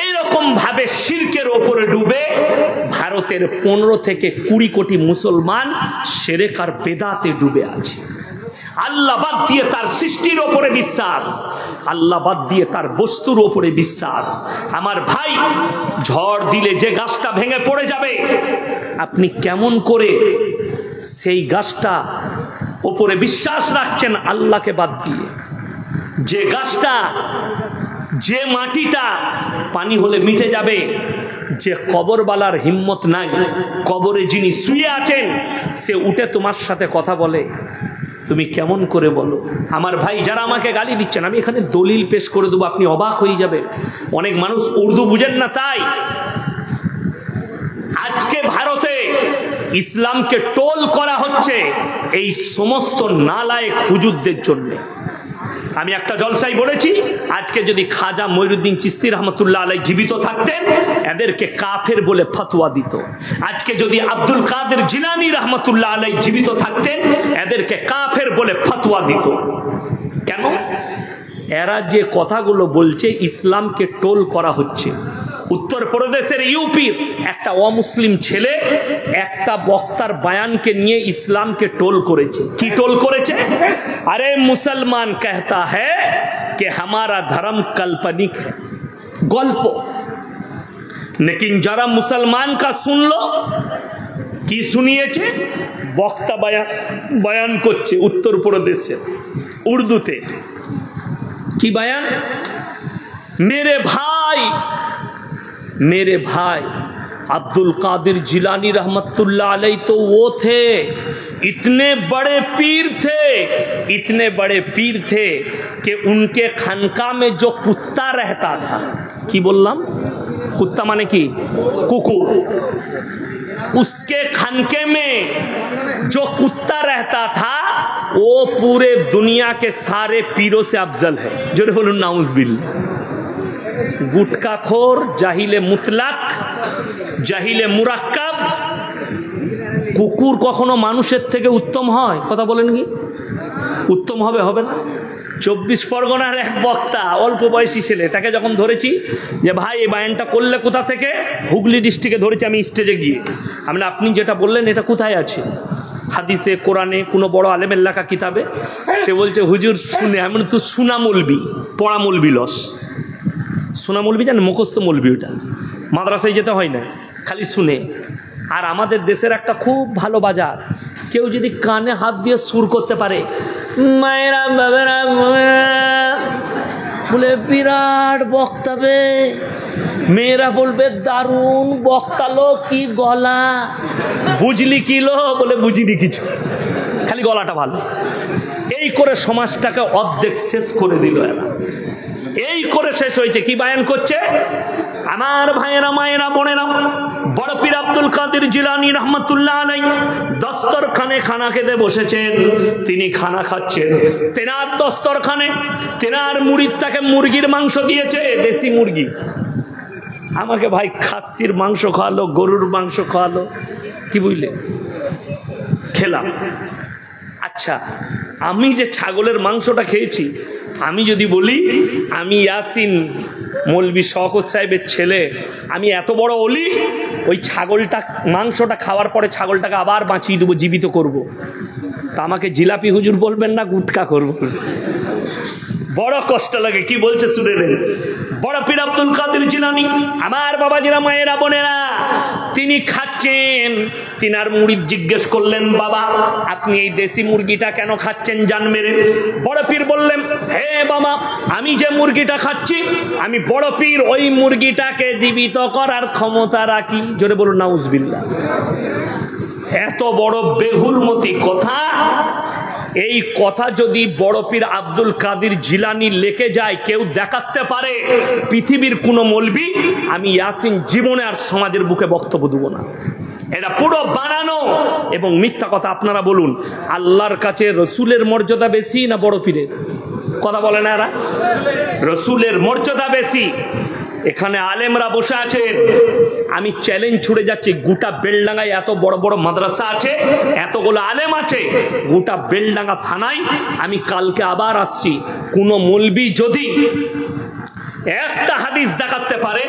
এইরকম ভাবে শিরকের ওপরে ডুবে ভারতের 15 থেকে 20 কোটি মুসলমান শিরক আর বেদাতে ডুবে আছে। আল্লাহ বাদ দিয়ে তার সৃষ্টির ওপরে বিশ্বাস, আল্লাহ বাদ দিয়ে তার বস্তুর ওপরে বিশ্বাস। আমার ভাই, ঝড় দিলে যে গাছটা ভেঙে পড়ে যাবে, আপনি কেমন করে সেই গাছটা ওপরে বিশ্বাস রাখছেন আল্লাহকে বাদ দিয়ে। যে গাছটা, যে মাটিটা পানি হলে মিটে যাবে, যে কবরবালার হিম্মত নাই, কবরে যিনি শুয়ে আছেন সে উঠে তোমার সাথে কথা বলে, তুমি কেমন করে বলো? আমার ভাই যারা আমাকে গালি দিচ্ছেন, আমি এখানে দলিল পেশ করে দেবো, আপনি অবাক হয়ে যাবে। অনেক মানুষ উর্দু বুঝেন না, তাই আজকে ভারতে ইসলামকে টোল করা হচ্ছে এই সমস্ত নালায়েক হুজুরদের জন্য। আমি একটা জলসায় বলেছি, আজকে যদি খাজা মঈনুদ্দিন চিশতি রহমতুল্লাহ আলাই জীবিত থাকতেন এদেরকে কাফের বলে ফতোয়া দিত। আজকে যদি আব্দুল কাদের জিলানী রহমতুল্লাহ আলাই জীবিত থাকতেন এদেরকে কাফের বলে ফতোয়া দিত। কেন? এরা যে কথাগুলো বলছে ইসলামকে টোল করা হচ্ছে। উত্তরপ্রদেশের ইউপির একটা অমুসলিম ছেলে একটা বক্তার বয়ানকে নিয়ে ইসলামকে টোল করেছে। কি টোল করেছে? আরে মুসলমান कहता है कि हमारा धर्म काल्पनिक है, গল্প। लेकिन जरा मुसलमान का सुन लो, কি শুনিয়েছে? বক্তা বয়ান করছে উত্তরপ্রদেশে উর্দুতে। কি বয়ান? मेरे भाई अब्दुल कादिर जिलानी रहमतुल्लाह अलैह तो वो थे, इतने बड़े पीर थे कि उनके खानका में जो कुत्ता रहता था, की बोललाम कुत्ता माने की कुकुर, उसके खानके में जो कुत्ता रहता था वो पूरे दुनिया के सारे पीरों से अफजल है। जो बोलूं नाउज़ुबिल्लाह। गुटखाखोर, জাহিলে মুতলাক, জাহিলে মুরাক্কাব, কুকুর কখনো মানুষের থেকে উত্তম হয়? কথা বলেন কি? উত্তম হবে? হবে না। 24 পরগনার এক বক্তা, অল্প বয়সী ছেলে, তাকে যখন ধরেছি যে ভাই এই বায়ানটা করলে কোথা থেকে, হুগলি ডিস্ট্রিক্টে ধরেছি আমি স্টেজে গিয়ে। আমরা আপনি যেটা বললেন এটা কোথায় আছে? হাদিসে, কোরআনে, কোনো বড় আলেমের লেখা কিতাবে? সে বলছে হুজুর শুনে। আমি তো সুনা মৌলবি, পড়া মৌলবি লস। সোনা মৌলবি জানেন? মুখস্থ মৌলবি। ওটা মাদ্রাসায় যেতে হয় না, খালি শুনে। আর আমাদের দেশের একটা খুব ভালো বাজার, কেউ যদি কানে হাত দিয়ে সুর করতে পারে, মায়েরা বাবেরা বলে বিরাট বক্তাবে, মেয়েরা বলবে দারুণ বক্তালো, কি গলা, বুঝলি কিলো, বলে বুঝিনি কিছু, খালি গলাটা ভালো। এই করে সমাজটাকে অর্ধেক শেষ করে দিল এরা। এই করে শেষ হয়েছে। কি বায়ান করছে? আমার ভাইয়েরা, মায়েরা, বোনেরা, বড় পীর আব্দুল কাদের জিলানী রহমতুল্লাহ আলাইহি দস্তরখানে খানা খেতে বসেছেন। তিনি খানা খাচ্ছেন, তেনার দস্তরখানে তেনার মুরিদ তাকে মুরগির মাংস দিয়েছে, দেশি মুরগি। আমাকে ভাই খাসির মাংস খাওয়ালো, গরুর মাংস খাওয়ালো, কি বুঝলে? খেলাম। আচ্ছা, আমি যে ছাগলের মাংসটা খেয়েছি, আমি যদি বলি আমি ইয়াসিন মৌলবি শওকত সাহেবের ছেলে, আমি এত বড় অলি, ওই ছাগলটা মাংসটা খাওয়ার পরে ছাগলটাকে আবার বাঁচিয়ে দেবো, জীবিত করব, তা আমাকে জিলাপি হুজুর বলবেন না, গুটকা করব? বড় কষ্ট লাগে। কি বলছে শুনে নেন। বড় পীর আব্দুল কাদের জিলানী, আমার বাবাজিরা, মায়েরা, বোনেরা, তিনি খাচ্ছেন। তিনার মুরিদ জিজ্ঞেস করলেন, বাবা আপনি এই দেশি মুরগিটা কেন খাচ্ছেন জান মেরে? বড় পীর বললেন, হে বাবা, আমি যে মুরগিটা খাচ্ছি, আমি বড় পীর ওই মুরগিটাকে জীবিত করার ক্ষমতা রাখি। জোরে বলুন নাউজুবিল্লাহ। এত বড় বেহুরমতি কথা। এই কথা যদি বড় পীর আব্দুল কাদের জিলানী লেকে যায়, কেউ দেখাতে পারে পৃথিবীর কোন মৌলবি, আমি ইয়াসিন জীবনে আর সমাজের বুকে বক্তব্য দেব না। এটা পুরো বানানো এবং মিথ্যা কথা। আপনারা বলুন, আল্লাহর কাছে রসুলের মর্যাদা বেশি না বড় পীরের? কথা বলে না এরা? রসুলের মর্যাদা বেশি। এখানে আলেমরা বসে আছেন, আমি চ্যালেঞ্জ ছুড়ে যাচ্ছি, গোটা বেলডাঙ্গায় এত বড় বড় মাদ্রাসা আছে, এতগুলো আলেম আছে, গোটা বেলডাঙ্গা থানায় আমি কালকে আবার আসছি, কোন মৌলবি যদি একটা হাদিস দেখাতে পারে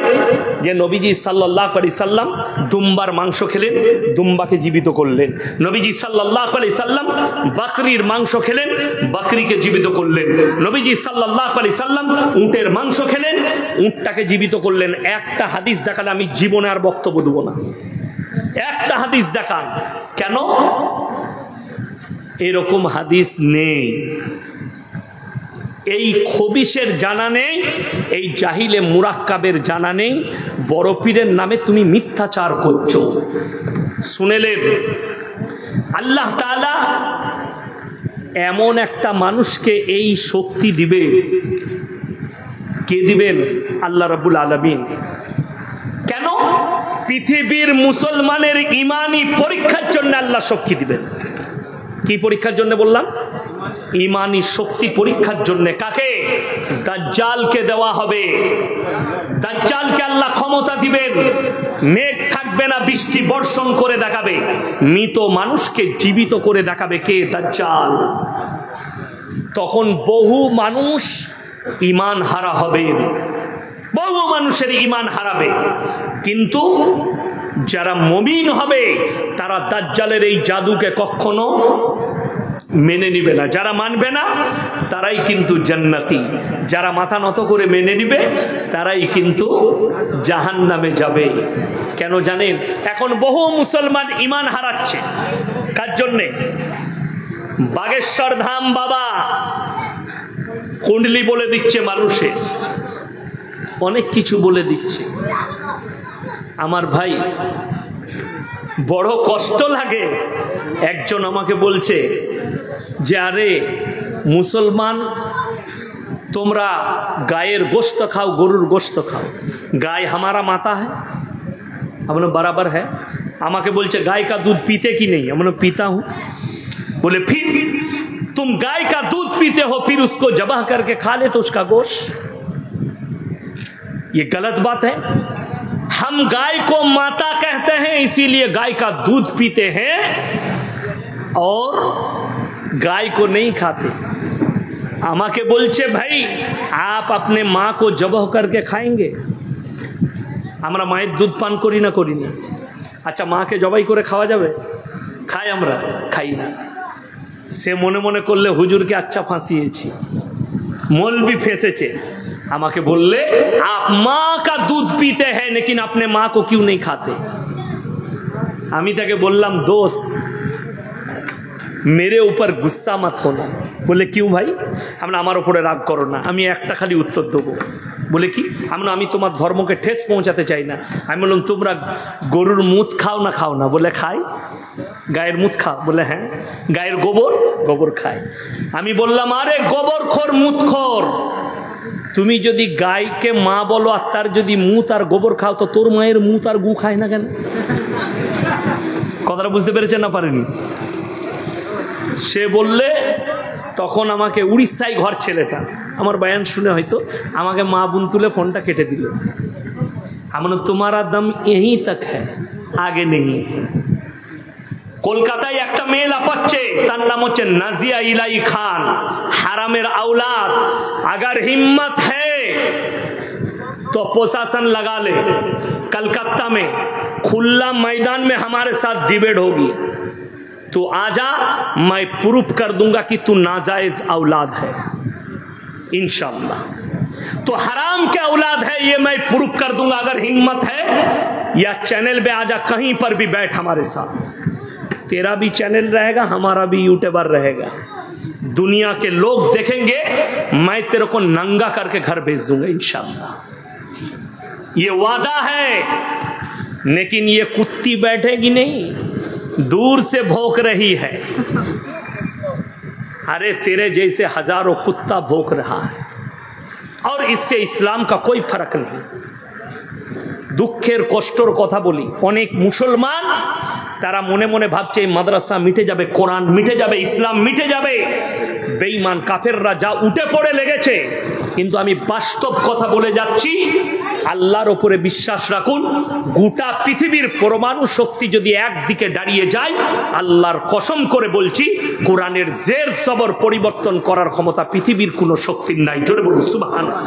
যে নবীজি সাল্লাল্লাহু আলাইহি সাল্লাম দুম্বার মাংস খেলেন, দুম্বাকে জীবিত করলেন, নবীজি সাল্লাল্লাহু আলাইহি সাল্লাম বকরির মাংস খেলেন, বকরিকে জীবিত করলেন, নবীজি সাল্লাল্লাহু আলাইহি সাল্লাম উটের মাংস খেলেন, উটটাকে জীবিত করলেন, একটা হাদিস দেখালে আমি জীবনে আর বক্তব্য দেব না। একটা হাদিস দেখান। কেন? এরকম হাদিস নেই। এই খবিশের জানা নেই, এই জাহিলে মুরাক্কাবের জানা নেই। বড় পীরের নামে তুমি মিথ্যাচার করছো। শুনেলেন, আল্লাহ তাআলা এমন একটা মানুষকে এই শক্তি দিবে। কে দিবেন? আল্লাহ রাব্বুল আলামিন। কেন? পৃথিবীর মুসলমানের ইমানি পরীক্ষার জন্য আল্লাহ শক্তি দিবেন। কি পরীক্ষার জন্য বললাম? ইমানি শক্তি পরীক্ষার জন্য। কাকে? দাজ্জালকে দেওয়া হবে। দাজ্জালকে আল্লাহ ক্ষমতা দিবেন, মেঘ থাকবে না, বৃষ্টি বর্ষণ করে দেখাবে, মৃত মানুষকে জীবিত করে দেখাবে। কে? দাজ্জাল। তখন বহু মানুষ ঈমান হারা হবে, বহু মানুষের ঈমান হারাবে। কিন্তু যারা মুমিন হবে তারা দাজ্জালের এই জাদুকে কখনো মেনে নিবে না। যারা মানবে না তারাই কিন্তু জান্নাতি, যারা মাথা নত করে মেনে নিবে তারাই কিন্তু জাহান্নামে যাবে। কেন জানেন? এখন বহু মুসলমান ঈমান হারাচ্ছে। কার জন্যে? বাগেশ্বর ধাম বাবা কুণ্ডলি বলে দিচ্ছে মানুষের, অনেক কিছু বলে দিচ্ছে। আমার ভাই বড় কষ্ট লাগে। একজন আমাকে বলছে যে আরে মুসলমান তোমরা গায়ের গোশত খাও, গরুর গোশত খাও, गाय हमारा माता है। हमने बराबर है। আমাকে বলছে गाय का दूध पीते कि नहीं? हमने पीता हूँ। बोले फिर तुम गाय का दूध पीते हो, फिर उसको जबह करके खा ले तो उसका गोश्त, ये गलत बात है। हम गाय को माता कहते हैं, इसीलिए गाय का दूध पीते हैं और गाय को नहीं खाते। আমাকে বলছে ভাই आप अपने माँ को जबह करके खाएंगे। আমরা মায়ের দুধ পান করি না? করি না। আচ্ছা মাকে জবাই করে খাওয়া যাবে? খাই? আমরা খাই না। সে মনে মনে করলে হুজুরকে আচ্ছা ফাঁসিয়েছি, মৌলবি ফেঁসেছে। আমাকে बोलले आप माँ का दूध पीते हैं लेकिन अपने माँ को क्यों नहीं खाते? আমি তাকে বললাম दोस्त मेरे ऊपर गुस्सा मत होना। बोले क्यों भाई? আমরা আমার উপরে রাগ করো না। আমি একটা খালি উত্তর দেবো। বলে কি? আমি তোমার ধর্মকে ঠেস পৌঁছাতে চাই না। আমি বললাম তোমরা গরুর মুত খাও না? খাও না। বলে খাই। গায়ের মুত খাও? বলে হ্যাঁ। গায়ের গোবর? গোবর খায়। আমি বললাম আরে গোবরখোর মুতখোর, তুমি যদি গায়কে মা বলো আর তার যদি মুত আর গোবর খাও তো তোর মায়ের মুত আর গু খায় না কেন? কথাটা বুঝতে পেরেছেন না পারেনি? সে বললে তখন আমাকে উড়িষ্যায় ঘর ছেলেটা আমার বয়ান শুনে হয়তো আমাকে মা বোন তুলে ফোনটা কেটে দিল। আমি বললাম তোমারা দম यहीं तक है, आगे नहीं। কলকাতায় একটা মেয়ে লাফাচ্ছে, তার নাম হচ্ছে নাজিয়া ইলাই খান, হারামের औलाद। अगर हिम्मत है तो प्रशासन लगा ले। कलकत्ता में खुला मैदान में हमारे साथ डिबेट होगी, तो आजा, मैं प्रूफ कर दूंगा कि तू नाजायज औलाद है इंशाअल्लाह। तो हराम के औलाद है ये मैं प्रूफ कर दूंगा। अगर हिम्मत है या चैनल पे आजा, कहीं पर भी बैठ हमारे साथ। तेरा भी चैनल रहेगा, हमारा भी यूट्यूबर रहेगा। दुनिया के लोग देखेंगे, मैं तेरे को नंगा करके घर भेज दूंगा इंशाअल्लाह। ये वादा है। लेकिन ये कुत्ती बैठेगी नहीं, दूर से भौंक रही है। अरे तेरे जैसे हजारों कुत्ता भौंक रहा है और इससे इस्लाम का कोई फर्क नहीं। দুঃখের কষ্টর কথা বলি, অনেক মুসলমান তারা মনে মনে ভাবছে মাদ্রাসা মিটে যাবে, কোরআন মিটে যাবে, ইসলাম মিটে যাবে। বেঈমান কাফেররা যা উঠে পড়ে লেগেছে, কিন্তু আমি বাস্তব কথা বলে যাচ্ছি, আল্লাহর উপরে বিশ্বাস রাখুন। গোটা পৃথিবীর পরমাণু শক্তি যদি একদিকে দাঁড়িয়ে যায়, আল্লাহর কসম করে বলছি কোরআনের জের জবর পরিবর্তন করার ক্ষমতা পৃথিবীর কোনো শক্তির নাই। জোরে বলুন সুবহানাল্লাহ।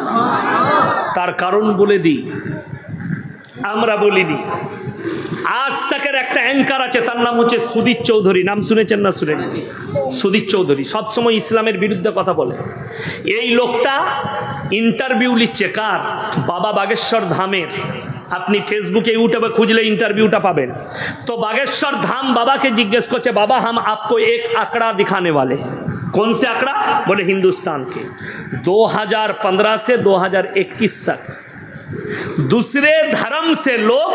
তার কারণ বলে দিই, আমরা বলিনি। আজ তাকের একটা অ্যাঙ্কার আছে, তার নাম হচ্ছে সুদীপ চৌধুরী। নাম শুনেছেন না? শুনেন? সুদীপ চৌধুরী সবসময় ইসলামের বিরুদ্ধে কথা বলে। এই লোকটা ইন্টারভিউ নিচ্ছে কার? বাবা বাগেশ্বর ধামের আপনি ফেসবুকে ইউটিউবে খুঁজলে इंटरव्यूটা পাবেন। तो बागेश्वर धाम बाबा के जिज्ञेस करते बाबा हम आपको एक आंकड़ा दिखाने वाले। कौन से आंकड़ा? बोले हिंदुस्तान के 2015 से 2021 तक दूसरे धर्म से लोग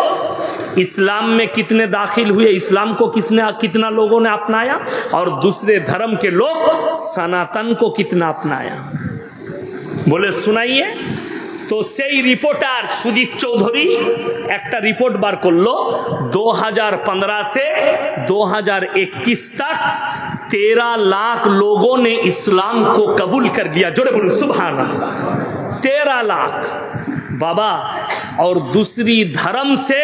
इस्लाम में कितने दाखिल हुए, इस्लाम को कितना लोगों ने अपनाया, और दूसरे धर्म के लोग सनातन को कितना अपनाया। बोले सुनाइए। तो সেই রিপোর্টার সুজিত চৌধুরী একটা রিপোর্ট বার করলো 2015 से 2021 तक 13 लाख लोगों ने इस्लाम को कबूल कर लिया। जोड़े बोलो सुभान अल्लाह। 13 लाख बाबा, और दूसरी धर्म से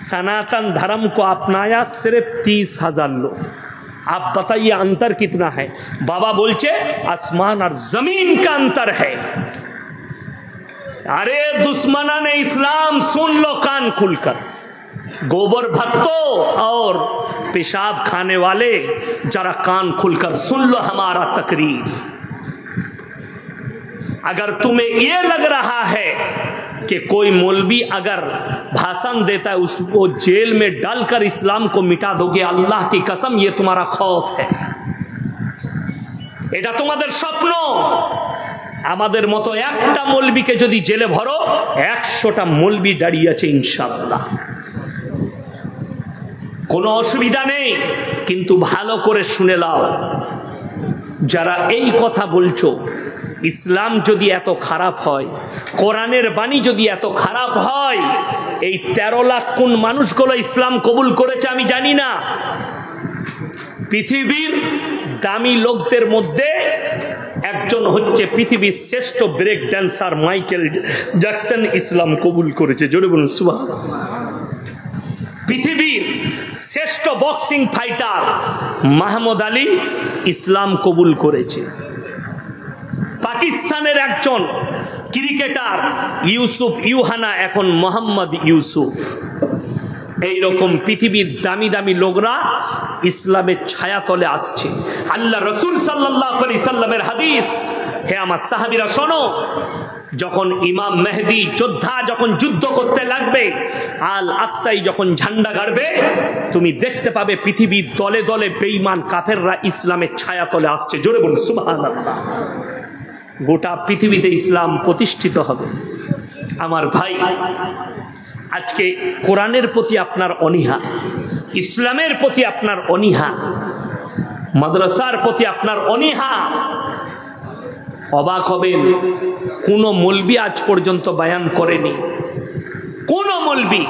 सनातन धर्म को अपनाया सिर्फ 30,000 लोग। आप बताइए अंतर कितना है। बाबा बोलचे आसमान और जमीन का अंतर है। अरे दुश्मना ने इस्लाम सुन लो कान खुलकर। गोबर भक्तों और पेशाब खाने वाले जरा कान खुलकर सुन लो हमारा तकरीर। अगर तुम्हें ये लग रहा है कि कोई मौलवी अगर भाषण देता है उसको जेल में डालकर इस्लाम को मिटा दोगे, अल्लाह की कसम ये तुम्हारा खौफ है, এটা তোমাদের স্বপ্ন। আমাদের মতো একটা মৌলবীকে যদি জেলে ভরো 100টা মৌলবী দাঁড়িয়ে আছে ইনশাআল্লাহ, কোনো অসুবিধা নেই। কিন্তু ভালো করে শুনে নাও, যারা এই কথা বলছো ইসলাম যদি এত খারাপ হয়, কোরআনের বাণী যদি এত খারাপ হয়, এই 13 লাখ কোন মানুষগুলো ইসলাম কবুল করেছে আমি জানি না। পৃথিবীর দামি লোকদের মধ্যে একজন হচ্ছে পৃথিবীর শ্রেষ্ঠ ব্রেক ড্যান্সার মাইকেল জ্যাকসন ইসলাম কবুল করেছে। জোরে বলুন সুবহানাল্লাহ। পৃথিবীর শ্রেষ্ঠ বক্সিং ফাইটার মাহমুদ আলী ইসলাম কবুল করেছে। পাকিস্তানের একজন ক্রিকেটার ইউসুফ ইউহানা এখন মোহাম্মদ ইউসুফ। এই রকম পৃথিবীর দামি দামি লোকরা ইসলামের ছায়াতলে আসছে। আল্লাহ রাসূল সাল্লাল্লাহু আলাইহি সাল্লামের হাদিস, হে আমার সাহাবীরা শোনো, যখন ইমাম মেহেদী যোদ্ধা যখন যুদ্ধ করতে লাগবে, আল আকসাই যখন ঝান্ডা গাড়বে, তুমি দেখতে পাবে পৃথিবীর দলে দলে বেঈমান কাফেররা ইসলামের ছায়াতলে আসছে। জোরে বলুন সুবহানাল্লাহ। গোটা পৃথিবীতে ইসলাম প্রতিষ্ঠিত হবে। আমার ভাই, আজকে কোরআনের প্রতি আপনার অনীহা, ইসলামের প্রতি আপনার অনীহা, মাদ্রাসার প্রতি আপনার অনীহা, অবাক হবেন কোন মৌলবি আজ পর্যন্ত বয়ান করেনি, কোন মৌলবি,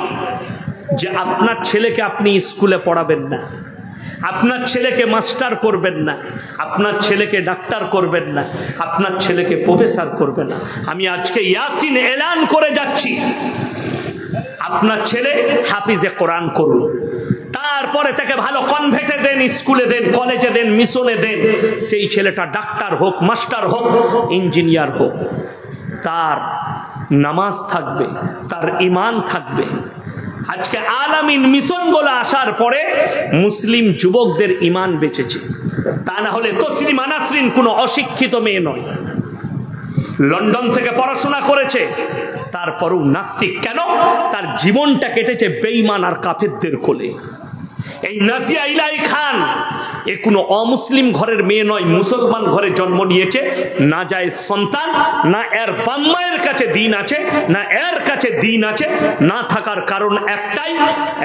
যে আপনার ছেলেকে আপনি স্কুলে পড়াবেন না, আপনার ছেলেকে মাস্টার করবেন না, আপনার ছেলেকে ডাক্তার করবেন না, আপনার ছেলেকে প্রফেসর করবেন না। আমি আজকে ইয়াসিন এলান করে যাচ্ছি, আপনার ছেলে হাফিজে কোরআন করুন, তারপরে তাকে ভালো কনভেন্টে দেন, স্কুলে দেন, কলেজে দেন, মিশনে দেন। সেই ছেলেটা ডাক্তার হোক, মাস্টার হোক, ইঞ্জিনিয়ার হোক, তার নামাজ থাকবে, তার ঈমান থাকবে। আজকে আলামিন মিশন বলে আসার পরে মুসলিম যুবকদের ঈমান বেঁচেছে। তা না হলে তসলিমা নাসরিন কোনো অশিক্ষিত মেয়ে নয়, লন্ডন থেকে পড়াশোনা করেছে, তারপরও নাস্তিক। কেন? তার জীবনটা কেটেছে বেঈমান আর কাফেরদের কোলে। এই নাজিয়া ইলাহি খান এ কোনো অমুসলিম ঘরের মেয়ে নয়, মুসলমান ঘরে জন্ম নিয়েছে। না যায় সন্তান, না এর বাম্মায়ের কাছে দিন আছে, না এর কাছে দিন আছে। না থাকার কারণ একটাই,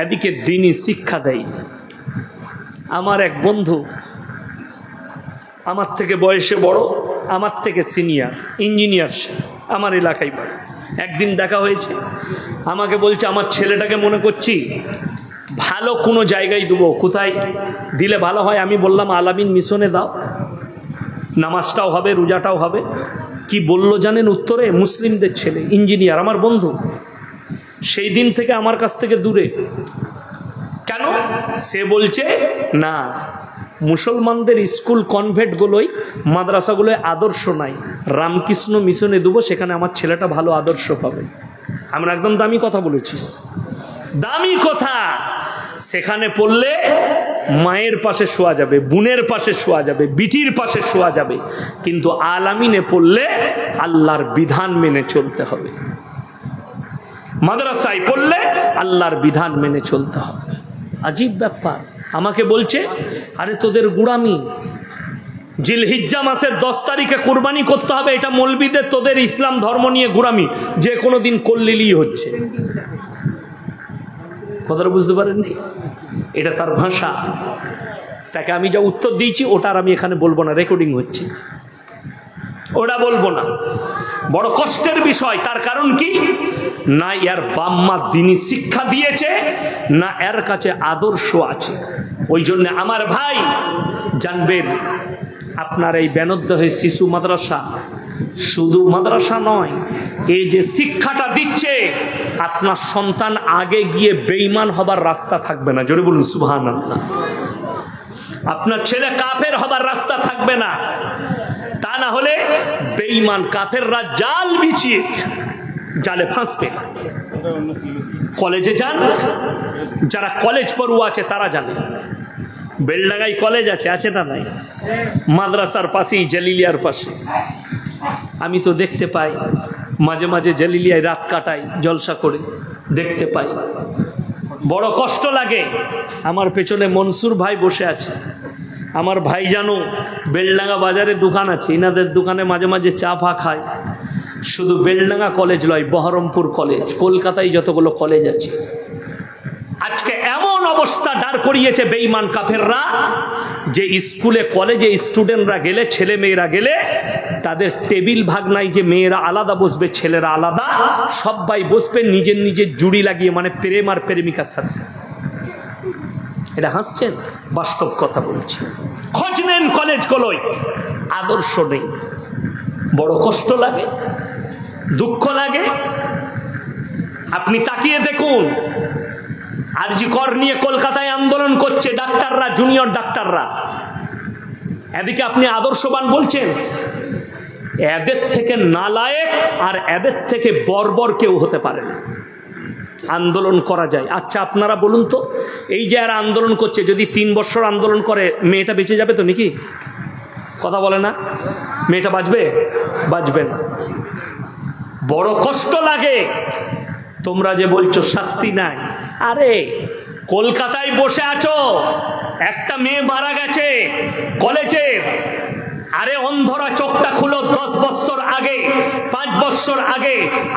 এদিকে দিনই শিক্ষা দেয়। আমার এক বন্ধু, আমার থেকে বয়সে বড়, আমার থেকে সিনিয়র ইঞ্জিনিয়ার, আমার এলাকায় বাড়ি। একদিন দেখা হয়েছে, আমাকে বলছে আমার ছেলেটাকে মনে করছি ভালো কোনো জায়গায় দেবো, কোথায় দিলে ভালো হয়? আমি বললাম আলামিন মিশনে দাও, নামাজটাও হবে, রোজাটাও হবে। কি বললো জানেন উত্তরে? মুসলিমদের ছেলে, ইঞ্জিনিয়ার, আমার বন্ধু। সেই দিন থেকে আমার কাছ থেকে দূরে। কেন? সে বলছে না, মুসলমানদের স্কুল কনভেন্টগুলোই, মাদ্রাসাগুলোয় আদর্শ নাই, রামকৃষ্ণ মিশনে দেবো, সেখানে আমার ছেলেটা ভালো আদর্শ পাবে। আমরা একদম দামি কথা বলেছিস, দামি কথা। সেখানে পড়লে মায়ের পাশে শোয়া যাবে, বোনের পাশে শোয়া যাবে, বিটির পাশে শোয়া যাবে। কিন্তু আলামিনে পড়লে আল্লাহর বিধান মেনে চলতে হবে। মাদ্রাসায় পড়লে আল্লাহর বিধান মেনে চলতে হবে। আজীব ব্যাপার। আমাকে বলছে, আরে তোদের গুড়ামি, জিলহিজ্জা মাসের 10 তারিখে কুরবানি করতে হবে, এটা মৌলবীদের, তোদের ইসলাম ধর্ম নিয়ে গুড়ামি, যে কোনো দিন করলেই হচ্ছে। কথাটা বুঝতে পারেননি? এটা তার ভাষা। তাকে আমি যা উত্তর দিয়েছি ওটা আর আমি এখানে বলবো না, রেকর্ডিং হচ্ছে, ওটা বলবো না। বড় কষ্টের বিষয়। তার কারণ কি? না এর বাম্মা দ্বীনি শিক্ষা দিয়েছে, না এর কাছে আদর্শ আছে। ওই জন্য আমার ভাই জানবেন, আপনার এই বেনদ্দহে শিশু মাদ্রাসা শুধু মাদ্রাসা নয়, এই যে শিক্ষাটা দিচ্ছে, আপনার সন্তান আগে গিয়ে বেঈমান হবার রাস্তা থাকবে না। জোরে বলুন সুবহানাল্লাহ। আপনার ছেলে কাফের হবার রাস্তা থাকবে না। তা না হলে বেঈমান কাফেররা জাল বিছিয়ে জালে ফাঁসবে। কলেজে যান, যারা কলেজ পড়ুয়া আছে তারা জানে, বেলডাঙ্গায় কলেজ আছে, আছে না নাই? মাদ্রাসার পাশেই, জালিলিয়ার পাশে। আমি তো দেখতে পাই, মাঝে মাঝে জালিলিয়ায় রাত কাটাই জলসা করে, দেখতে পাই, বড় কষ্ট লাগে। আমার পেছনে মনসুর ভাই বসে আছে, আমার ভাই জানো বেলডাঙ্গা বাজারে দোকান আছে, ইনাদের দোকানে মাঝে মাঝে চা ফা খায়। শুধু বেলডাঙ্গা কলেজ নয়, বহরমপুর কলেজ, কলকাতায় যতগুলো কলেজ আছে, আজকে এমন অবস্থা দাঁড় করিয়েছে বেঈমান কাফেররা যে স্কুলে কলেজে স্টুডেন্টরা গেলে, ছেলে মেয়েরা গেলে, তাদের টেবিল ভাগ নাই যে মেয়েরা আলাদা বসবে ছেলেরা আলাদা, সবাই বসবে নিজের নিজের জুড়ি লাগিয়ে, মানে প্রেম আর প্রেমিকার সাথে। এটা হাসছেন? বাস্তব কথা বলছি। খোঁজ নেন কলেজগুলোয়, আদর্শ নেই। বড় কষ্ট লাগে, দুঃখ লাগে। আপনি তাকিয়ে দেখুন, আরজি কর নিয়ে কলকাতায় আন্দোলন করছে ডাক্তাররা, জুনিয়র ডাক্তাররা। এদিকে আপনি আদর্শবান বলছেন। এদের থেকে নালায়েক আর এদের থেকে বর্বর কেউ হতে পারে না। আন্দোলন করা যায়। আচ্ছা আপনারা বলুন তো, এই যে আর আন্দোলন করছে, যদি 3 বছর আন্দোলন করে মেয়েটা বেঁচে যাবে তো নাকি? কথা বলে না? মেয়েটা বাঁচবে? বাঁচবে না। বড় কষ্ট লাগে। তোমরা যে বলছো শাস্তি নাই, আরে কলকাতায় বসে আছো, একটা মেয়ে মারা গেছে কলেজের। আরে অন্ধরা চোখটা খুলো, 10 বছর আগে, 5 বছর আগে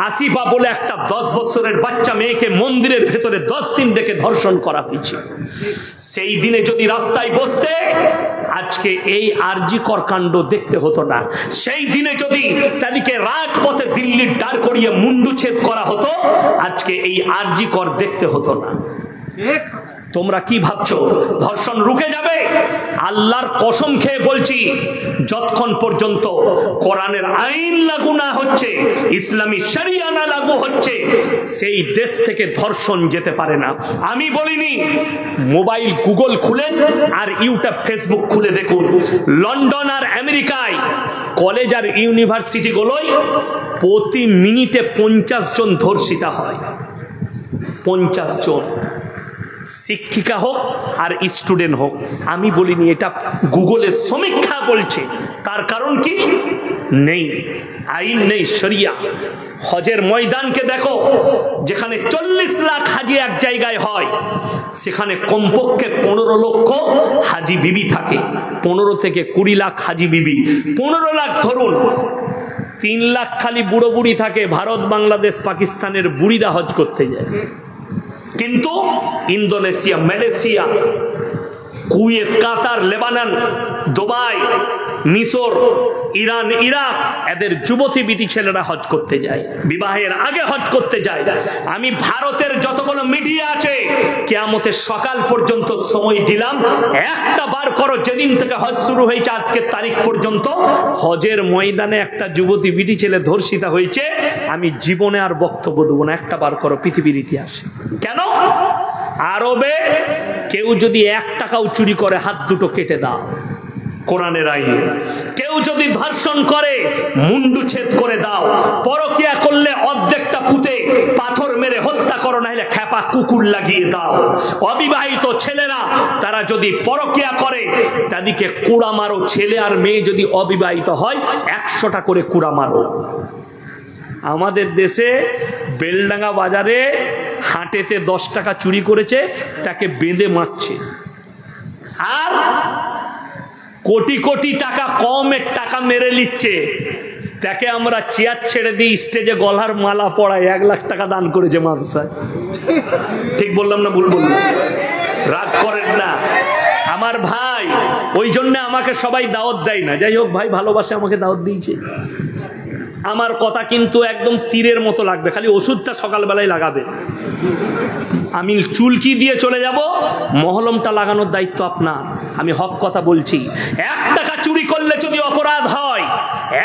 আসিফা বলে একটা 10 বছরের বাচ্চা মেয়েকে মন্দিরের ভেতরে 10 দিন ডেকে ধর্ষণ করা হয়েছে। সেই দিনে যদি রাস্তায় বসতে, আজকে এই আরজি কর কাণ্ড দেখতে হতো না। সেই দিনে যদি তাদেরকে রাজপথে দিল্লির দাঁড় করিয়ে মুন্ডুচ্ছেদ করা হতো, আজকে এই আরজি কর দেখতে হতো না। তোমরা কি ভাবছো ধর্ষণ রুকে যাবে? আল্লাহর কসম খেয়ে বলছি, যতক্ষণ পর্যন্ত কোরআনের আইন লাগু না হচ্ছে, ইসলামী শরিয়া না লাগু হচ্ছে, সেই দেশ থেকে ধর্ষণ যেতে পারে না। আমি বলিনি। মোবাইল গুগল খুলেন আর ইউটিউব ফেসবুক খুলে দেখুন, লন্ডন আর আমেরিকায় কলেজ আর ইউনিভার্সিটিগুলোয় প্রতি মিনিটে 50 জন ধর্ষিতা হয়। 50 জন, শিক্ষিকা হোক আর স্টুডেন্ট হোক। আমি বলিনি, এটা গুগলের সমীক্ষা বলছে। তার কারণ কি? নেই আইন, নেই শরিয়া। হজের ময়দানকে দেখো, যেখানে 40 লাখ হাজি এক জায়গায় হয়, সেখানে কমপক্ষে 15 লক্ষ হাজি বিবি থাকে। 15 থেকে 20 লাখ হাজি বিবি, 15 লাখ ধরুন। 3 লাখ খালি বুড়ো বুড়ি থাকে। ভারত, বাংলাদেশ, পাকিস্তানের বুড়িরা হজ করতে যায়। কিন্তু ইন্দোনেশিয়া, মালয়েশিয়া, কুয়েত, কাতার, লেবানন, দুবাই, মিশর, ইরান, ইরাক, এদের যুবতী বিটি ছেলেরা হজ করতে যায়, বিবাহের আগে হজ করতে যায়। আমি ভারতের যতগুলো মিডিয়া আছে, কিয়ামতের সকাল পর্যন্ত সময় দিলাম, একটা বার করো যেদিন থেকে হজ শুরু হয়েছে আজকের তারিখ পর্যন্ত, হজের ময়দানে একটা যুবতী বিটি ছেলে ধর্ষিতা হয়েছে, আমি জীবনে আর বক্তব্য দেবো না। একটা বার করো পৃথিবীর ইতিহাসে। কেন? আরবে কেউ যদি 1 টাকাও চুরি করে, হাত দুটো কেটে দাও, কোরআনের আইনে। কেউ যদি ধর্ষণ করে, মুন্ডুচ্ছেদ করে দাও। পরকিয়া করলে অর্ধেকটা পুঁতে পাথর মেরে হত্যা করো, না হলে খেপা কুকুর লাগিয়ে দাও। অবিবাহিত ছেলেরা তারা যদি পরকিয়া করে, তাদেরকে কুড়া মারো। ছেলে আর মেয়ে যদি অবিবাহিত হয়, 100টা করে কুড়া মারো। আমাদের দেশে বেলডাঙ্গা বাজারে হাটেতে 10 টাকা চুরি করেছে, তাকে বেঁধে মারছে। আর কোটি কোটি টাকা কমের টাকা মেরে নিচ্ছে, তাকে আমরা চেয়ার ছেড়ে দিই, স্টেজে গলার মালা পড়ায় 1 লাখ টাকা দান করেছে মাদ্রাসায়। ঠিক বললাম না ভুল বললাম? রাগ করেন না আমার ভাই, ওই জন্য আমাকে সবাই দাওয়াত দেয় না। যাই হোক ভাই ভালোবাসে আমাকে দাওয়াত দিয়েছে। আমার কথা কিন্তু একদম তীরের মতো লাগবে, খালি ওষুধটা সকালবেলায় লাগাবে। আমি চুলকি দিয়ে চলে যাব, মহলমটা লাগানোর দায়িত্ব আপনার। আমি হক কথা বলছি। 1 টাকা চুরি করলে যদি অপরাধ হয়,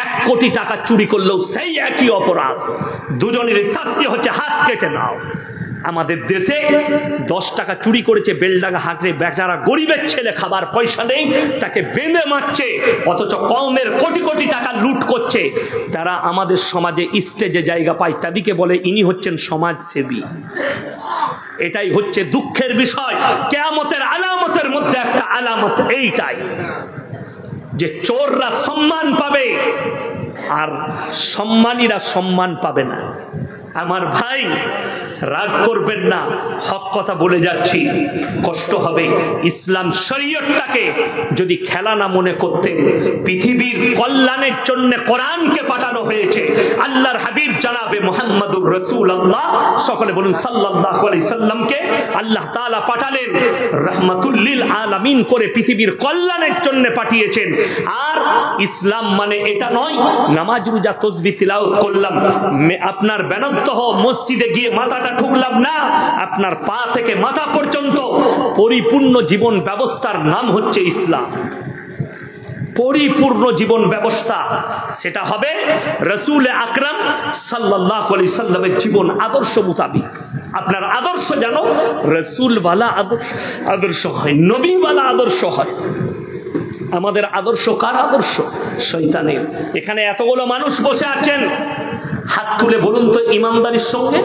1 কোটি টাকা চুরি করলেও সেই একই অপরাধ। দুজনের শাস্তি হচ্ছে হাত কেটে নাও। আমাদের দেশে 10 টাকা চুরি করেছে বেলডাঙ্গা হাঁকড়ে, বেচারা গরিবের ছেলে, খাবার পয়সা নেই, তাকে বেঁধে মারছে, অথচ কওমের কোটি কোটি টাকা লুট করছে। তারা আমাদের সমাজে স্টেজে জায়গা পায়, তাদেরকে বলে ইনি হচ্ছেন সমাজসেবী। এটাই হচ্ছে দুঃখের বিষয়। কিয়ামতের আলামতের মধ্যে একটা আলামত এইটাই, যে চোররা সম্মান পাবে আর সম্মানীরা সম্মান পাবে না। আমার ভাই রাগ করবেন না, হক কথা বলে যাচ্ছি, কষ্ট হবে। ইসলাম শরীয়তটাকে যদি খেলা না মনে করতেন, পৃথিবীর কল্যাণের জন্য কোরআনকে পাঠানো হয়েছে। আল্লাহর হাবিব জনাবে মুহাম্মদুর রাসূলুল্লাহ, সকলে বলুন সাল্লাল্লাহু আলাইহি সাল্লামকে আল্লাহ তাআলা পাঠালেন রাহমাতুল লিল আলামিন করে, পৃথিবীর কল্যাণের জন্য পাঠিয়েছেন। আর ইসলাম মানে এটা নয় নামাজ রোজা তাসবিহ তিলাওয়াত করলাম, আপনার বেনত্তহ মসজিদে গিয়ে মাথাটা ঠুকলাম না, আপনার পা থেকে মাথা পর্যন্ত পরিপূর্ণ জীবন ব্যবস্থার নাম হচ্ছে ইসলাম। পরিপূর্ণ জীবন ব্যবস্থা সেটা হবে রাসূল আকরাম সাল্লাল্লাহু আলাইহি সাল্লামের জীবন আদর্শ মোতাবিক। আপনার আদর্শ যেন রাসূলওয়ালা আদর্শ হয়, নবীওয়ালা আদর্শ হয়। আমাদের আদর্শ কার আদর্শ? শয়তানের। এখানে এতগুলো মানুষ বসে আছেন, হাত তুলে বলুন তো ইমানদারির সঙ্গে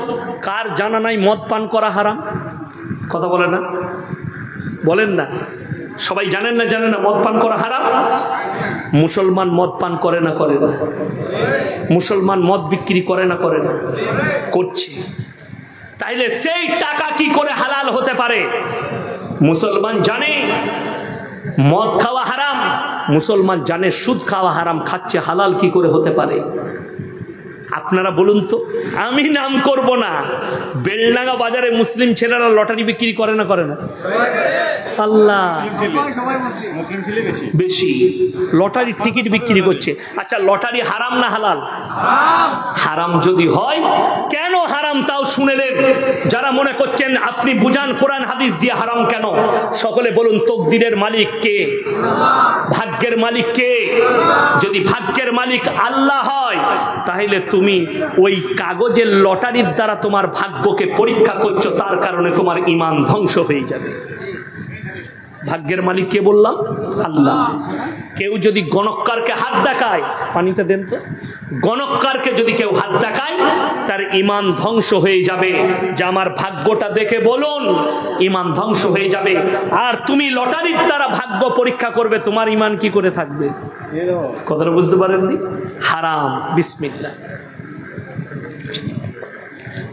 কার জানা নাই মদ পান করা হারাম? কথা বলে না, বলেন না। সবাই জানেন না, জানেন না মদ পান করা হারাম? মুসলমান মদ পান করে না? করে না। মুসলমান মদ বিক্রি করে না? করে না, করছে। তাইলে সেই টাকা কি করে হালাল হতে পারে? মুসলমান জানে মদ খাওয়া হারাম, মুসলমান জানে সুদ খাওয়া হারাম, খাচ্ছে, হালাল কি করে হতে পারে? আপনারা বলুন তো। আমি নাম করব না, বেলডাঙ্গা বাজারে মুসলিম ছেলেরা লটারি বিক্রি করে না? করে না? আল্লাহ, বেশি লটারির টিকিট বিক্রি করছে। আচ্ছা, লটারি হারাম না হালাল? হারাম যদি হয়, কেন হারাম তাও শুনেলেন। যারা মনে করছেন আপনি বুঝান কোরআন হাদিস দিয়ে হারাম কেন, সকলে বলুন তকদিরের মালিক কে? ভাগ্যের মালিক কে? যদি ভাগ্যের মালিক আল্লাহ হয়, তাহলে তুমি ওই কাগজের লটারির দ্বারা তোমার ভাগ্যকে পরীক্ষা করছো, তার কারণে তোমার ঈমান ধ্বংস হয়ে যাবে। ভাগ্যের মালিক কে বললাম? আল্লাহ। কেউ যদি গণককারকে হাত দেখায়, পানিটা দেন তো, গণককারকে যদি কেউ হাত দেখায়, তার ঈমান ধ্বংস হয়ে যাবে। যে আমার ভাগ্যটা দেখে বলুন, ঈমান ধ্বংস হয়ে যাবে। আর তুমি লটারির দ্বারা ভাগ্য পরীক্ষা করবে, তোমার ঈমান কি করে থাকবে? কথাটা বুঝতে পারেননি? হারাম। বিসমিল্লাহ।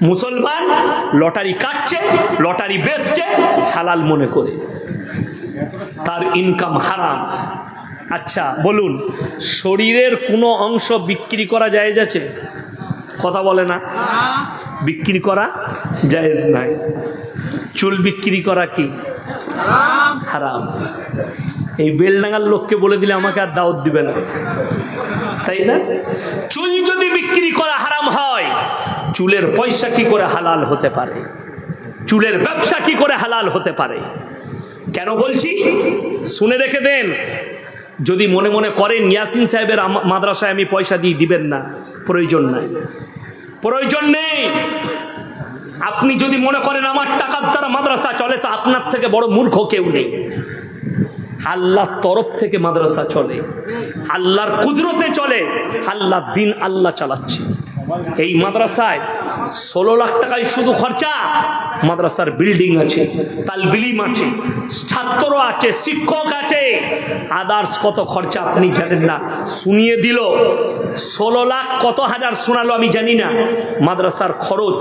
মুসলমান লটারি কাটছে, লটারি বেচছে হালাল মনে করে, তার ইনকাম হারাম। আচ্ছা বলুন, শরীরের কোনো অংশ বিক্রি করা জায়েজ আছে? কথা বলে না, বিক্রি করা জায়েজ নাই। চুল বিক্রি করা কি হারাম? এই বেলডাঙ্গার লোককে বলে দিলে আমাকে আর দাওয়াত দিবে না, তাই না? চুল যদি বিক্রি করা হারাম হয়, চুলের পয়সা কি করে হালাল হতে পারে? চুলের ব্যবসা কি করে হালাল হতে পারে? কেন বলছি শুনে রেখে দেন। যদি মনে মনে করেন ইয়াসিন সাহেবের মাদ্রাসায় আমি পয়সা দিয়ে দিবেন না, প্রয়োজন নাই, প্রয়োজন নেই। আপনি যদি মনে করেন আমার টাকার দ্বারা মাদ্রাসা চলে, তো আপনার থেকে বড় মূর্খ কেউ নেই। আল্লাহর তরফ থেকে মাদ্রাসা চলে, আল্লাহর কুদরতে চলে, আল্লাহ দিন আল্লাহ চালাচ্ছে। এই মাদ্রাসায় 16 লাখ টাকায় শুধু খরচা। মাদ্রাসার বিল্ডিং আছে, তালবিলিম আছে, ছাত্র আছে, শিক্ষক আছে, আদার্স কত খরচা আপনি জানেন না। শুনিয়ে দিল 16 লাখ কত হাজার শোনালো আমি জানি না মাদ্রাসার খরচ,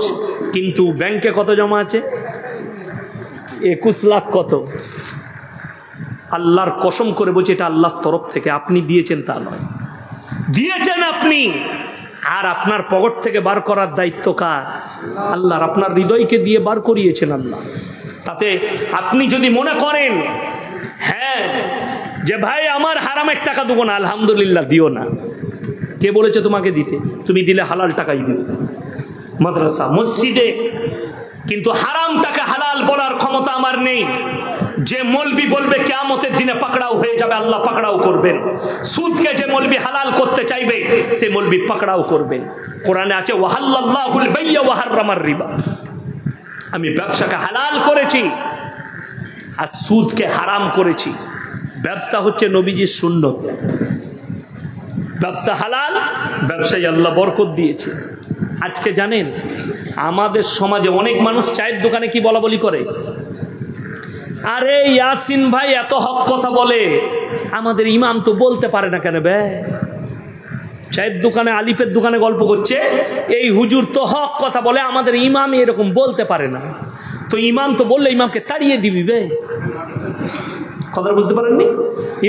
কিন্তু ব্যাংকে কত জমা আছে? 21 লাখ কত। আল্লাহর কসম করে বলছে এটা আল্লাহর তরফ থেকে, আপনি দিয়েছেন তা নয়, দিয়েছেন আপনি। আর আপনার পকেট থেকে বার করার দায়িত্ব কার? আল্লাহর। আপনার হৃদয়কে দিয়ে বার করিয়েছেন আল্লাহ। তাতে আপনি যদি মনে করেন হ্যাঁ যে ভাই আমার হারামের টাকা দেবো না, আলহামদুলিল্লাহ, দিও না। কে বলেছে তোমাকে দিতে? তুমি দিলে হালাল টাকাই দিও মাদ্রাসা মসজিদে, কিন্তু হারাম টাকা হালাল বলার ক্ষমতা আমার নেই। যে মৌলবি বলবে কিয়ামতের দিনে পাকড়াও হয়ে যাবে, আল্লাহ পাকড়াও করবেন। সুদকে যে মৌলবি হালাল করতে চাইবে সে মৌলবি পাকড়াও করবেন। কোরআনে আছে ওয়াহাল্লাল্লাহুল বাইয়া ওয়া হাররামার রিবা, আমি ব্যবসাকে হালাল করেছি আর সুদকে হারাম করেছি। ব্যবসা হচ্ছে নবীজির সুন্নত, ব্যবসা হালাল, ব্যবসায় আল্লাহ বরকত দিয়েছে। আজকে জানেন আমাদের সমাজে অনেক মানুষ চায়ের দোকানে কি বলা বলি করে, আরে ইয়াসিন ভাই এত হক কথা বলে, আমাদের ইমাম তো বলতে পারে না কেন বে? চায়ের দোকানে আলিফের দোকানে গল্প করছে, এই হুজুর তো হক কথা বলে, আমাদের ইমাম এরকম বলতে পারে না। তো ইমাম তো বললে ইমামকে তাড়িয়ে দিবি বে। কথা বুঝতে পারেননি?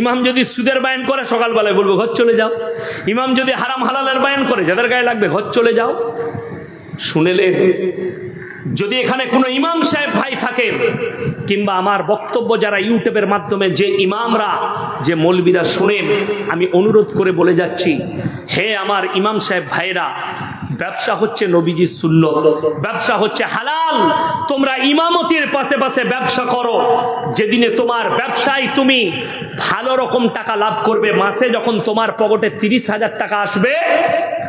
ইমাম যদি সুদের বায়ান করে সকালবেলায় বলবো ঘর চলে যাও, ইমাম যদি হারাম হালালের বায়ান করে যাদের গায়ে লাগবে ঘর চলে যাও। শুনেলেন? যদি এখানে কোনো ইমাম সাহেব ভাই থাকেন কিংবা আমার বক্তব্য যারা ইউটিউবের মাধ্যমে যে ইমামরা যে মৌলবীরা শুনেন, আমি অনুরোধ করে বলে যাচ্ছি, হে আমার ইমাম সাহেব ভাইরা, ব্যবসা হচ্ছে নবীজির সুন্নত, ব্যবসা হচ্ছে হালাল। তোমরা ইমামতির পাশে পাশে ব্যবসা করো। যেদিনে তোমার ব্যবসায় তুমি ভালো রকম টাকা লাভ করবে, মাসে যখন তোমার পকেটে 30,000 টাকা আসবে,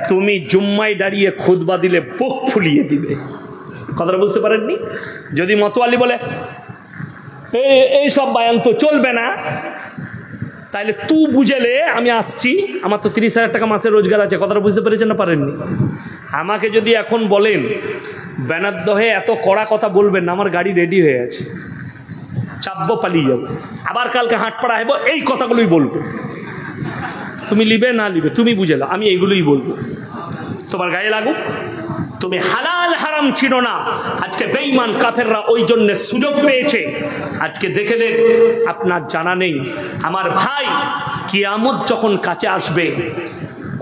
তুমি জুম্মায় দাঁড়িয়ে খুতবা দিলে বুক ফুলিয়ে দিবে। কথাটা বুঝতে পারেননি? যদি মতোয়ালি বলে এই সব বায়ান তো চলবে না, তাহলে তুই বুঝেলে আমি আসছি, আমার তো 30,000 টাকা মাসে রোজগার আছে। কথাটা বুঝতে পেরেছেন না পারেননি? আমাকে যদি এখন বলেন ব্যানার দহে এত কড়া কথা বলবেন না, আমার গাড়ি রেডি হয়ে আছে, চাপবো, পালিয়ে যাবো, আবার কালকে হাটপাড়া হবো, এই কথাগুলোই বলবো। তুমি লিবে না লিবে তুমি বুঝে নাও, আমি এইগুলোই বলবো, তোমার গায়ে লাগুক। তুমি হালাল হারাম ছিল না, আজকে বেঈমান কাফেররা ওই জন্য সুযোগ পেয়েছে। আজকে দেখে দেন, আপনার জানা নেই আমার ভাই, কিয়ামত যখন কাছে আসবে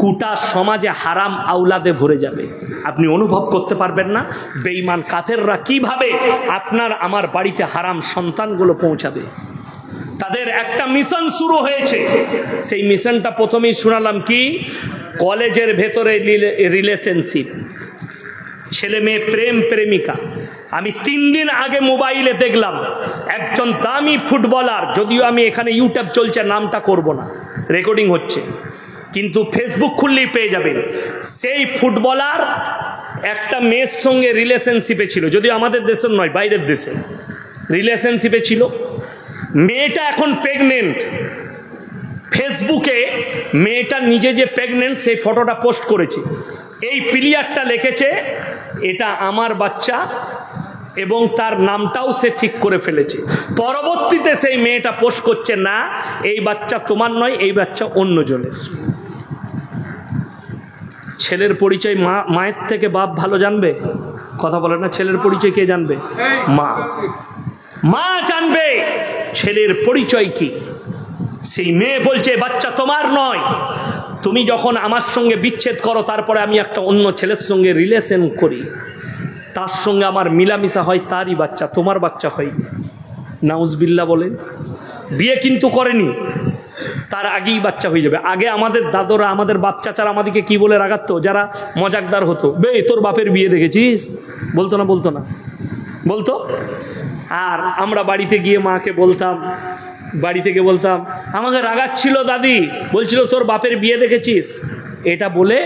গোটা সমাজে হারাম আওলাদে ভরে যাবে। আপনি অনুভব করতে পারবেন না বেঈমান কাফেররা কিভাবে আপনার আমার বাড়িতে হারাম সন্তানগুলো পৌঁছাবে। তাদের একটা মিশন শুরু হয়েছে, সেই মিশনটা প্রথমেই শোনালাম কি, কলেজের ভেতরে রিলেশনশিপ, ছেলে মেয়ে প্রেম প্রেমিকা। আমি 3 দিন আগে মোবাইলে দেখলাম একজন দামি ফুটবলার, যদিও আমি এখানে ইউটিউব চলছে নামটা করব না, রেকর্ডিং হচ্ছে, কিন্তু ফেসবুক খুললেই পেয়ে যাবেন। সেই ফুটবলার একটা মেয়ের সঙ্গে রিলেশনশিপে ছিল, যদিও আমাদের দেশের নয়, বাইরের দেশে রিলেশনশিপে ছিল। মেয়েটা এখন প্রেগনেন্ট। ফেসবুকে মেয়েটা নিজে যে প্রেগনেন্ট সেই ফটোটা পোস্ট করেছে। এই প্লেয়ারটা লিখেছে এটা আমার বাচ্চা, এবং তার নামটাও সে ঠিক করে ফেলেছে। পরবর্তীতে সেই মেয়েটা পোস্ট করছে না এই বাচ্চা তোমার নয়, এই বাচ্চা অন্যজনের। ছেলের পরিচয় মায়ের থেকে বাপ ভালো জানবে? কথা বলে না, ছেলের পরিচয় কে জানবে? মা জানবে ছেলের পরিচয় কি। সেই মেয়ে বলছে বাচ্চা তোমার নয়, তুমি যখন আমার সঙ্গে বিচ্ছেদ করো তারপরে আমি একটা অন্য ছেলের সঙ্গে রিলেশন করি, তার সঙ্গে আমার মিলামিশা হয়, তারই বাচ্চা, তোমার বাচ্চা হয়। নাউজবিল্লাহ বলেন। বিয়ে কিন্তু করেনি, তার আগেই বাচ্চা হয়ে যাবে। আগে আমাদের দাদরা, আমাদের বাপ চাচারা আমাদেরকে কি বলে রাগাতো, যারা মজাকদার হতো, বে তোর বাপের বিয়ে দেখেছিস? বলতো না? বলতো না? বলতো। আর আমরা বাড়িতে গিয়ে মাকে বলতাম, বাড়ি থেকে বলতাম, আমাকে রাগাচ্ছিল দাদি, বলছিল তোর বাপের বিয়ে দেখেছিস, এটা বলে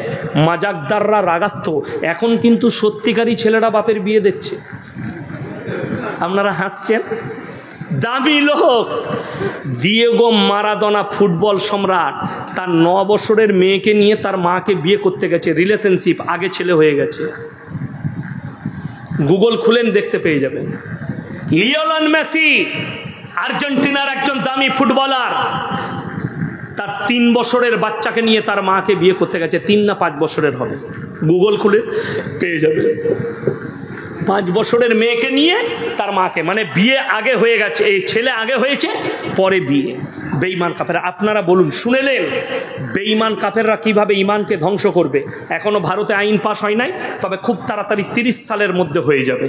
মজাকদাররা রাগাতো। এখন কিন্তু সত্যিকারই ছেলেরা বাপের বিয়ে দেখছে। আপনারা হাসছেন। দামি লোক দিয়েগো মারাদোনা, ফুটবল সম্রাট, তার 9 বছরের মেয়েকে নিয়ে তার মাকে বিয়ে করতে গেছে, রিলেশনশিপ, আগে ছেলে হয়ে গেছে। গুগল খুলেন, দেখতে পেয়ে যাবেন। লিওনেল মেসি আর্জেন্টিনার একজন দামি ফুটবলার, তার 3 বছরের বাচ্চাকে নিয়ে তার মাকে বিয়ে করতে গেছে। 3 না 5 বছরের হবে, গুগল খুলে পেয়ে যাবে। 5 বছরের মেয়েকে নিয়ে তার মাকে, মানে বিয়ে আগে হয়ে গেছে, এই ছেলে আগে হয়েছে, পরে বিয়ে। বেঈমান কাফেররা, আপনারা বলুন, শুনেলেন বেঈমান কাফেররা কিভাবে ইমানকে ধ্বংস করবে? এখনো ভারতে আইন পাস হয় নাই, তবে খুব তাড়াতাড়ি 30 সালের মধ্যে হয়ে যাবে।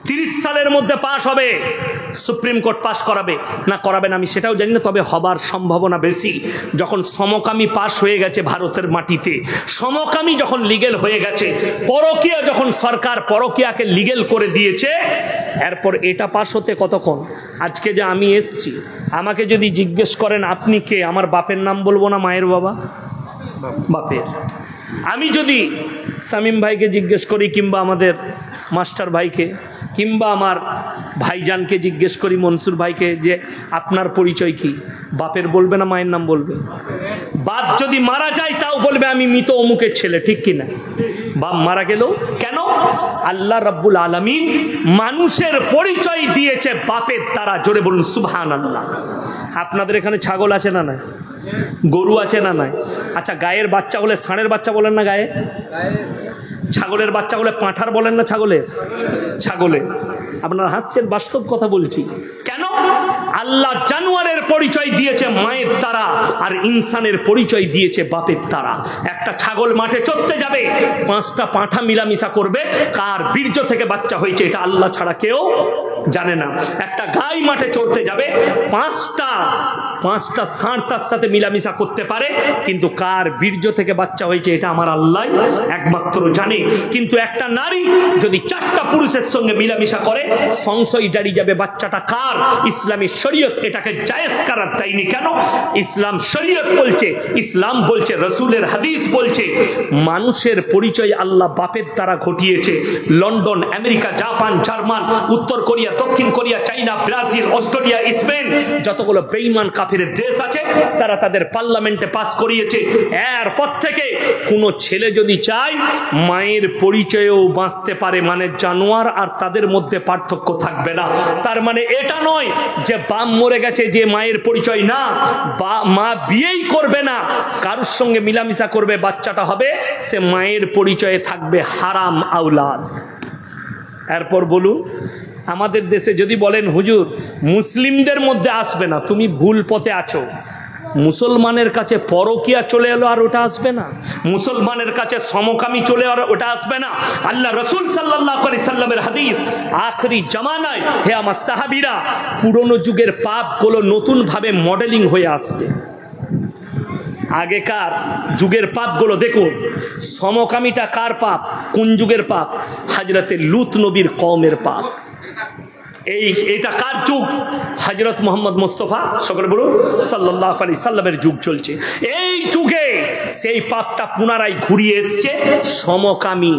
30 সালের মধ্যে পাস হবে, সুপ্রিম কোর্ট পাস করাবে না করাবেন আমি সেটাও জানি না, তবে হবার সম্ভাবনা বেশি। যখন সমকামী পাস হয়ে গেছে ভারতের মাটিতে, সমকামী যখন লিগেল হয়ে গেছে, পরকীয়া যখন সরকার পরকীয়াকে লিগেল করে দিয়েছে, এরপর এটা পাস হতে কতক্ষণ? আজকে যে আমি এসছি, আমাকে যদি জিজ্ঞেস করেন আপনি কে, আমার বাপের নাম বলবো না মায়ের বাবা? বাপের। আমি যদি শামীম ভাইকে জিজ্ঞেস করি, কিংবা আমাদের মাস্টার ভাইকে, কিংবা আমার ভাইজানকে জিজ্ঞেস করি, মনসুর ভাইকে, যে আপনার পরিচয় কি, বাপের বলবে না মায়ের নাম বলবে? বাপ যদি মারা যায় তাও বলবে আমি মৃত অমুকের ছেলে, ঠিক কিনা? বাপ মারা গেল কেন? আল্লাহ রাব্বুল আলামিন মানুষের পরিচয় দিয়েছে বাপের দ্বারা। জোরে বলুন সুবহানাল্লাহ। আপনাদের এখানে ছাগল আছে না নাই? গরু আছে না নাই? আচ্ছা, গায়ের বাচ্চা বলে ষাঁড়ের বাচ্চা বলেন না গায়ে? ছাগলের বাচ্চা বলে পাঁঠার বলেন না ছাগলের? ছাগলে। আপনারা হাসছেন, বাস্তব কথা বলছি। কেন? আল্লাহ জানোয়ারের পরিচয় দিয়েছে মায়ের দ্বারা, আর ইনসানের পরিচয় দিয়েছে বাপের দ্বারা। একটা ছাগল মাঠে চড়তে যাবে, 5টা পাঁঠা মিলামিশা করবে, কার বীর্য থেকে বাচ্চা হয়েছে এটা আল্লাহ ছাড়া কেউ জানে না। একটা গাই মাঠে চড়তে যাবে, 5টা ষাঁড় তার সাথে মিলামিশা করতে পারে, কিন্তু কার বীর্য থেকে বাচ্চা হয়েছে এটা আমার আল্লাহ একমাত্র জানে। কিন্তু একটা নারী যদি 4টা পুরুষের সঙ্গে মিলামিশা করে, সংশয় দাঁড়িয়ে যাবে বাচ্চাটা কার। ইসলামী শরীয়ত এটাকে জায়েজ করার দেয়নি। কেন? ইসলাম শরীয়ত বলছে, ইসলাম বলছে, রসুলের হাদিস বলছে, মানুষের পরিচয় আল্লাহ বাপের দ্বারা ঘটিয়েছে। লন্ডন, আমেরিকা, জাপান, জার্মান, উত্তর কোরিয়া, দক্ষিণ কোরিয়া, চাইনা, ব্রাজিল, অস্ট্রেলিয়া, স্পেন, যতগুলো বেঈমান কাফের দেশ আছে, তারা তাদের পার্লামেন্টে পাস করিয়েছে, এরপর থেকে কোনো ছেলে যদি চায় মায়ের পরিচয়েও বাঁচতে পারে, মানে জানোয়ার আর তাদের মধ্যে পার্থক্য থাকবে না। তার মানে এটা নয় যে বাপ মরে গেছে যে মায়ের পরিচয় না, বা মা বিয়েই করবে না, কারোর সঙ্গে মিলামিশা করবে, বাচ্চাটা হবে, সে মায়ের পরিচয়ে থাকবে হারাম আওলাদ। এরপর বলুন, আমাদের দেশে যদি বলেন হুজুর মুসলিমদের মধ্যে আসবে না, তুমি ভুল পথে আছো। মুসলমানের কাছে পরকিয়া চলে এলো আর ওটা আসবে না, মুসলমানের কাছে সমকামী চলে আর ওটা আসবে না। আল্লাহ রসুল সাল্লাল্লাহু আলাইহি সাল্লামের হাদিস, আখরি জামানায় হে আমার সাহাবীরা, পুরনো যুগের পাপগুলো নতুন ভাবে মডেলিং হয়ে আসবে। আগেকার যুগের পাপগুলো দেখুন, সমকামীটা কার পাপ? কোন যুগের পাপ? হযরতে লূত নবীর কওমের পাপ। এইটা কার যুগ? হযরত মুহাম্মদ মুস্তাফা সকলে বলুন সাল্লাল্লাহু আলাইহি সাল্লামের যুগ চলছে। এই যুগে সেই পাপটা পুনরায় ঘুরিয়ে এসছে, সমকামী।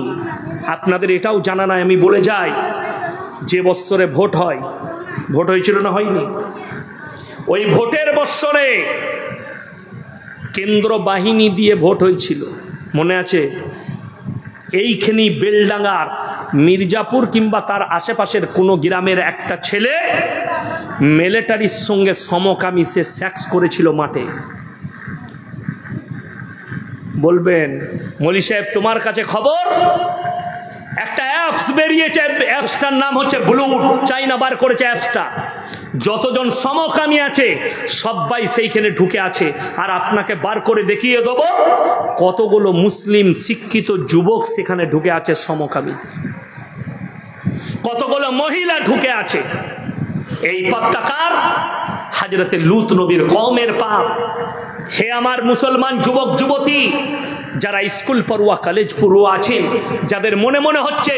আপনাদের এটাও জানা নাই, আমি বলে যাই, যে বৎসরে ভোট হয়, ভোট হয়েছিল না হয়নি? ওই ভোটের বৎসরে কেন্দ্র বাহিনী দিয়ে ভোট হয়েছিল, মনে আছে? এইখানেই বেলডাঙ্গার মির্জাপুর কিংবা তার আশেপাশের কোনো গ্রামের একটা ছেলে মিলিটারির সঙ্গে সমকামী সে সেক্স করেছিল মাঠে। বলবেন মৌলী সাহেব তোমার কাছে খবর? একটা অ্যাপস বেরিয়েছে, অ্যাপসটার নাম হচ্ছে ব্লুড, চাইনা বার করেছে অ্যাপসটা। যতজন সমকামী আছে সবাই সেইখানে ঢুকে আছে, আর আপনাকে বার করে দেখিয়ে দেব কতগুলো মুসলিম শিক্ষিত যুবক সেখানে ঢুকে আছে সমকামী, কতগুলো মহিলা ঢুকে আছে। এই পাপটা কার? হযরতে লূত নবীর কওমের পাপ। হে আমার মুসলমান যুবক যুবতী, যারা স্কুল পড়ুয়া, কলেজ পড়ুয়া আছেন, যাদের মনে মনে হচ্ছে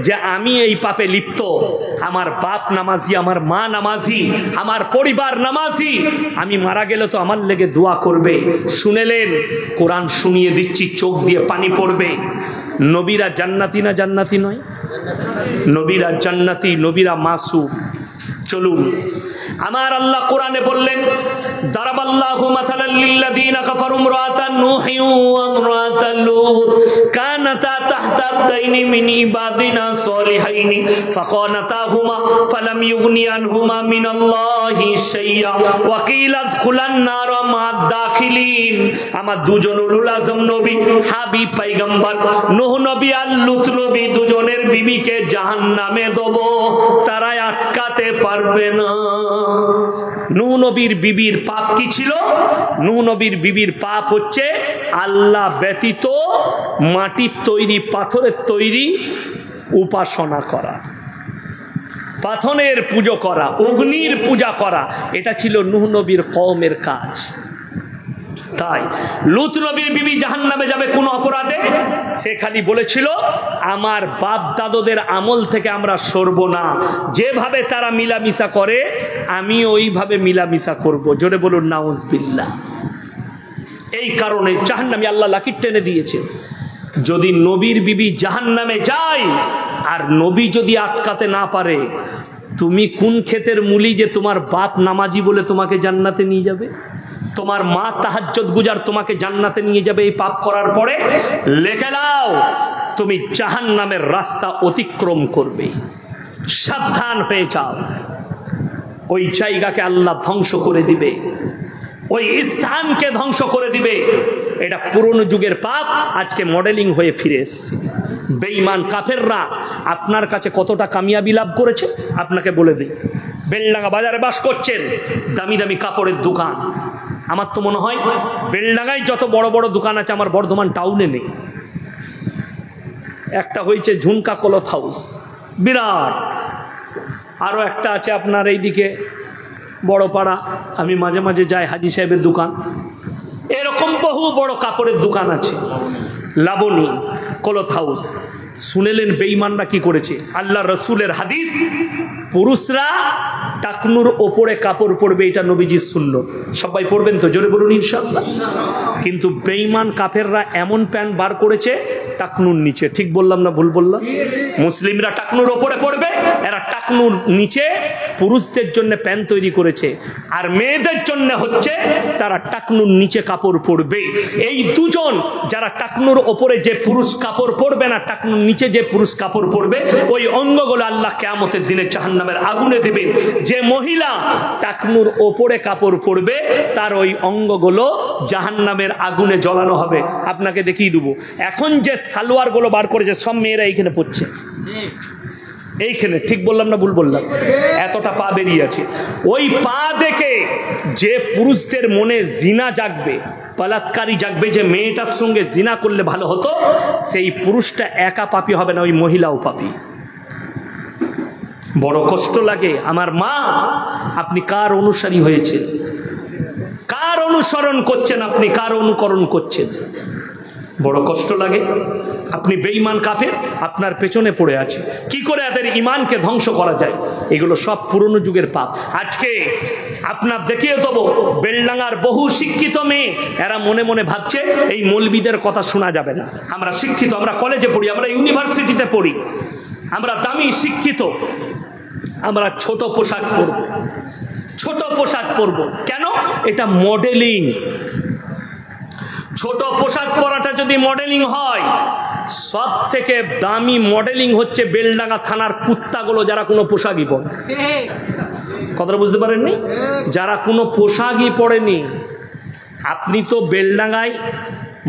যে আমি এই পাপে লিপ্ত, আমার বাপ নামাজি, আমার মা নামাজি, আমার পরিবার নামাজি, আমি মারা গেলে তো আমার লেগে দোয়া করবে। শুনেলেন, কোরআন শুনিয়ে দিচ্ছি, চোখ দিয়ে পানি পড়বে। নবীরা জান্নাতি না জান্নাতি নয়? নবীরা জান্নাতি, নবীরা মাসুম। চলুন আমার আল্লাহ কোরআনে বললেন, দারাবাল্লাহু মাসালাল লিল্লাযীনা কাফারু ইমরাতান নূহি ওয়া ইমরাতাল লূত কানাতা তাহতা আবদাইনি মিন ইবাদিনা সালিহাইনি ফাকানাতাহুমা ফালাম ইউগনি আনহুমা মিনাল্লাহি শাইয়্যা ওয়া কিলা আদখুলান নার মা'আদ দাখিলিন। আমার দুজন উলুল আযম নবী, হাবিব পয়গম্বর নূহ নবী আর লূত নবী দুজনের বিবিকে জাহান্নামে দেব, তারা আটকাতে পারবে না। নূহ নবীর বিবির পাপ কি ছিল? নূহ নবীর বিবির পাপ হচ্ছে আল্লাহ ব্যতীত মাটির তৈরি, পাথরের তৈরি উপাসনা করা, পাথরের পুজো করা, অগ্নির পূজা করা। এটা ছিল নূহ নবীর কওমের কাজ। তাই লূত নবীর বিবি জাহান্নামে যাবে কোন অপরাধে? সে খালি বলেছিল আমার বাপ দাদুদের আমল থেকে আমরা সরব না, যেভাবে তারা মিলামিশা করে আমি ওইভাবে মিলামিশা করব। জোরে বলুন নাউজুবিল্লাহ। এই কারণে জাহান্নামে আল্লাহ লাকির টেনে দিয়েছে। যদি নবীর বিবি জাহান্নামে যায় আর নবী যদি আটকাতে না পারে, তুমি কোন ক্ষেতের মুলি যে তোমার বাপ নামাজি বলে তোমাকে জান্নাতে নিয়ে যাবে? তোমার মা তাহাজ্জুদ গুজার তোমাকে জান্নাতে নিয়ে যাবে এই পাপ করার পরে? লিখে নাও, তুমি জাহান্নামের রাস্তা অতিক্রম করবে। সাবধান হয়ে যাও। ওই জায়গাকে আল্লাহ ধ্বংস করে দিবে, ওই স্থানকে ধ্বংস করে দিবে। এটা পুরনো যুগের পাপ, আজকে মডেলিং হয়ে ফিরে এসছে। বেঈমান কাফেররা আপনার কাছে কতটা কামিয়াবি লাভ করেছে আপনাকে বলে দিই। বেলডাঙ্গা বাজারে বাস করছেন, দামি দামি কাপড়ের দোকান। আমার তো মনে হয় বেলডাঙ্গায় যত বড় বড় দোকান আছে আমার বর্ধমান টাউনে নেই। একটা হয়েছে ঝুনকা ক্লথ হাউস, বিরাট। আরও একটা আছে আপনার এইদিকে বড়পাড়া, আমি মাঝে মাঝে যাই, হাজি সাহেবের দোকান। এরকম বহু বড় কাপড়ের দোকান আছে। Labani cloth house. শুনেলেন বেঈমানরা কি করেছে? আল্লাহ রসুলের হাদিস, পুরুষরা টাকনুর ওপরে কাপড় পরবে, এটা নবীজি সুন্নাত। সবাই পরবেন তো? জোরে বলুন ইনশাআল্লাহ। কিন্তু বেঈমান কাফেররা এমন প্যান্ট বার করেছে টাকনুর নিচে। ঠিক বললাম না ভুল বললাম? মুসলিমরা টাকনুর ওপরে পরবে, এরা টাকনুর নিচে পুরুষদের জন্য প্যান্ট তৈরি করেছে। আর মেয়েদের জন্য হচ্ছে তারা টাকনুর নিচে কাপড় পরবে। এই দুজন যারা টাকনুর ওপরে যে পুরুষ কাপড় পরবে না, টাকনুর নিচে যে পুরুষ কাপড় পরবে, ওই অঙ্গগুলো আল্লাহ কিয়ামতের দিনে জাহান্নামের আগুনে দেবে। যে মহিলা টাকনুর ওপরে কাপড় পরবে তার ওই অঙ্গগুলো জাহান্নামের আগুনে জ্বলানো হবে। আপনাকে দেখিয়ে দেবো। এখন যে সালোয়ারগুলো বার করেছে সব মেয়েরা এইখানে পড়ছে, এইখানে। ঠিক বললাম না ভুল বললাম? এতটা পা বেরিয়ে আছে। ওই পা দেখে যে পুরুষদের মনে জিনা জাগবে, বলাৎকারী জাগবে, যে মেয়েটার সঙ্গে জিনা করলে ভালো হতো, সেই পুরুষটা একা পাপী হবে না, ওই মহিলাও পাপী। বড় কষ্ট লাগে। আমার মা, আপনি কার অনুসারী হয়েছেন? কার অনুসরণ করছেন আপনি? কার অনুকরণ করছেন? বড় কষ্ট লাগে। আপনি বেঈমান কাফের, আপনার পেছনে পড়ে আছে। কি করে এদের ইমানকে ধ্বংস করা যায়? এগুলো সব পুরনো যুগের পাপ। আজকে আপনার দেখিয়ে দেবো, বেলডাঙ্গার বহু শিক্ষিত মেয়ে, এরা মনে মনে ভাবছে এই মৌলবীদের কথা শোনা যাবে না। আমরা শিক্ষিত, আমরা কলেজে পড়ি, আমরা ইউনিভার্সিটিতে পড়ি, আমরা দামি শিক্ষিত, আমরা ছোট পোশাক পরব, ছোট পোশাক পরব। কেন? এটা মডেলিং। ছোট পোশাক পরাটা যদি মডেলিং হয়, সব থেকে দামি মডেলিং হচ্ছে বেলডাঙ্গা থানার কুত্তাগুলো, যারা কোনো পোশাকই পরে। কথাটা বুঝতে পারেননি? যারা কোনো পোশাকই পরেনি। আপনি তো বেলডাঙ্গায়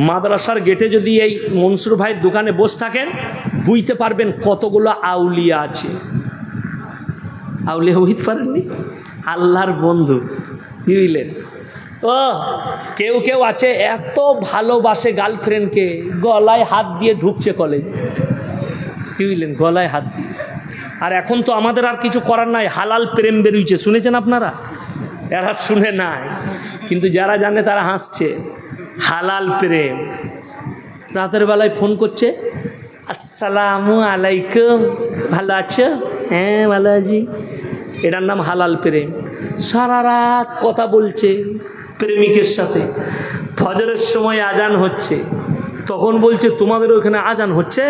মাদ্রাসার গেটে যদি এই মনসুর ভাইয়ের দোকানে বসে থাকেন, বুঝতে পারবেন কতগুলো আউলিয়া আছে। আউলিয়া বুঝতে পারেননি? আল্লাহর বন্ধু, বুঝলেন? ও কেউ কেউ আছে এত ভালোবাসে গার্লফ্রেন্ডকে, গলায় হাত দিয়ে ঢুকছে কলেজ, বুঝলেন? গলায় হাত দিয়ে। আর এখন তো আমাদের আর কিছু করার নাই, হালাল প্রেম বেরোইছে, শুনেছেন আপনারা? এরা শুনে নাই, কিন্তু যারা জানে তারা হাসছে। হালাল প্রেম। রাতের বেলায় ফোন করছে, আসসালামু আলাইকুম, ভালো আছো? হ্যাঁ ভালো আছি। এটার নাম হালাল প্রেম। সারা রাত কথা বলছে প্রেমিকের সাথে। ফজরের সময় আজান হচ্ছে, তখন বলছে তোমাদের ওখানে আজান হচ্ছে?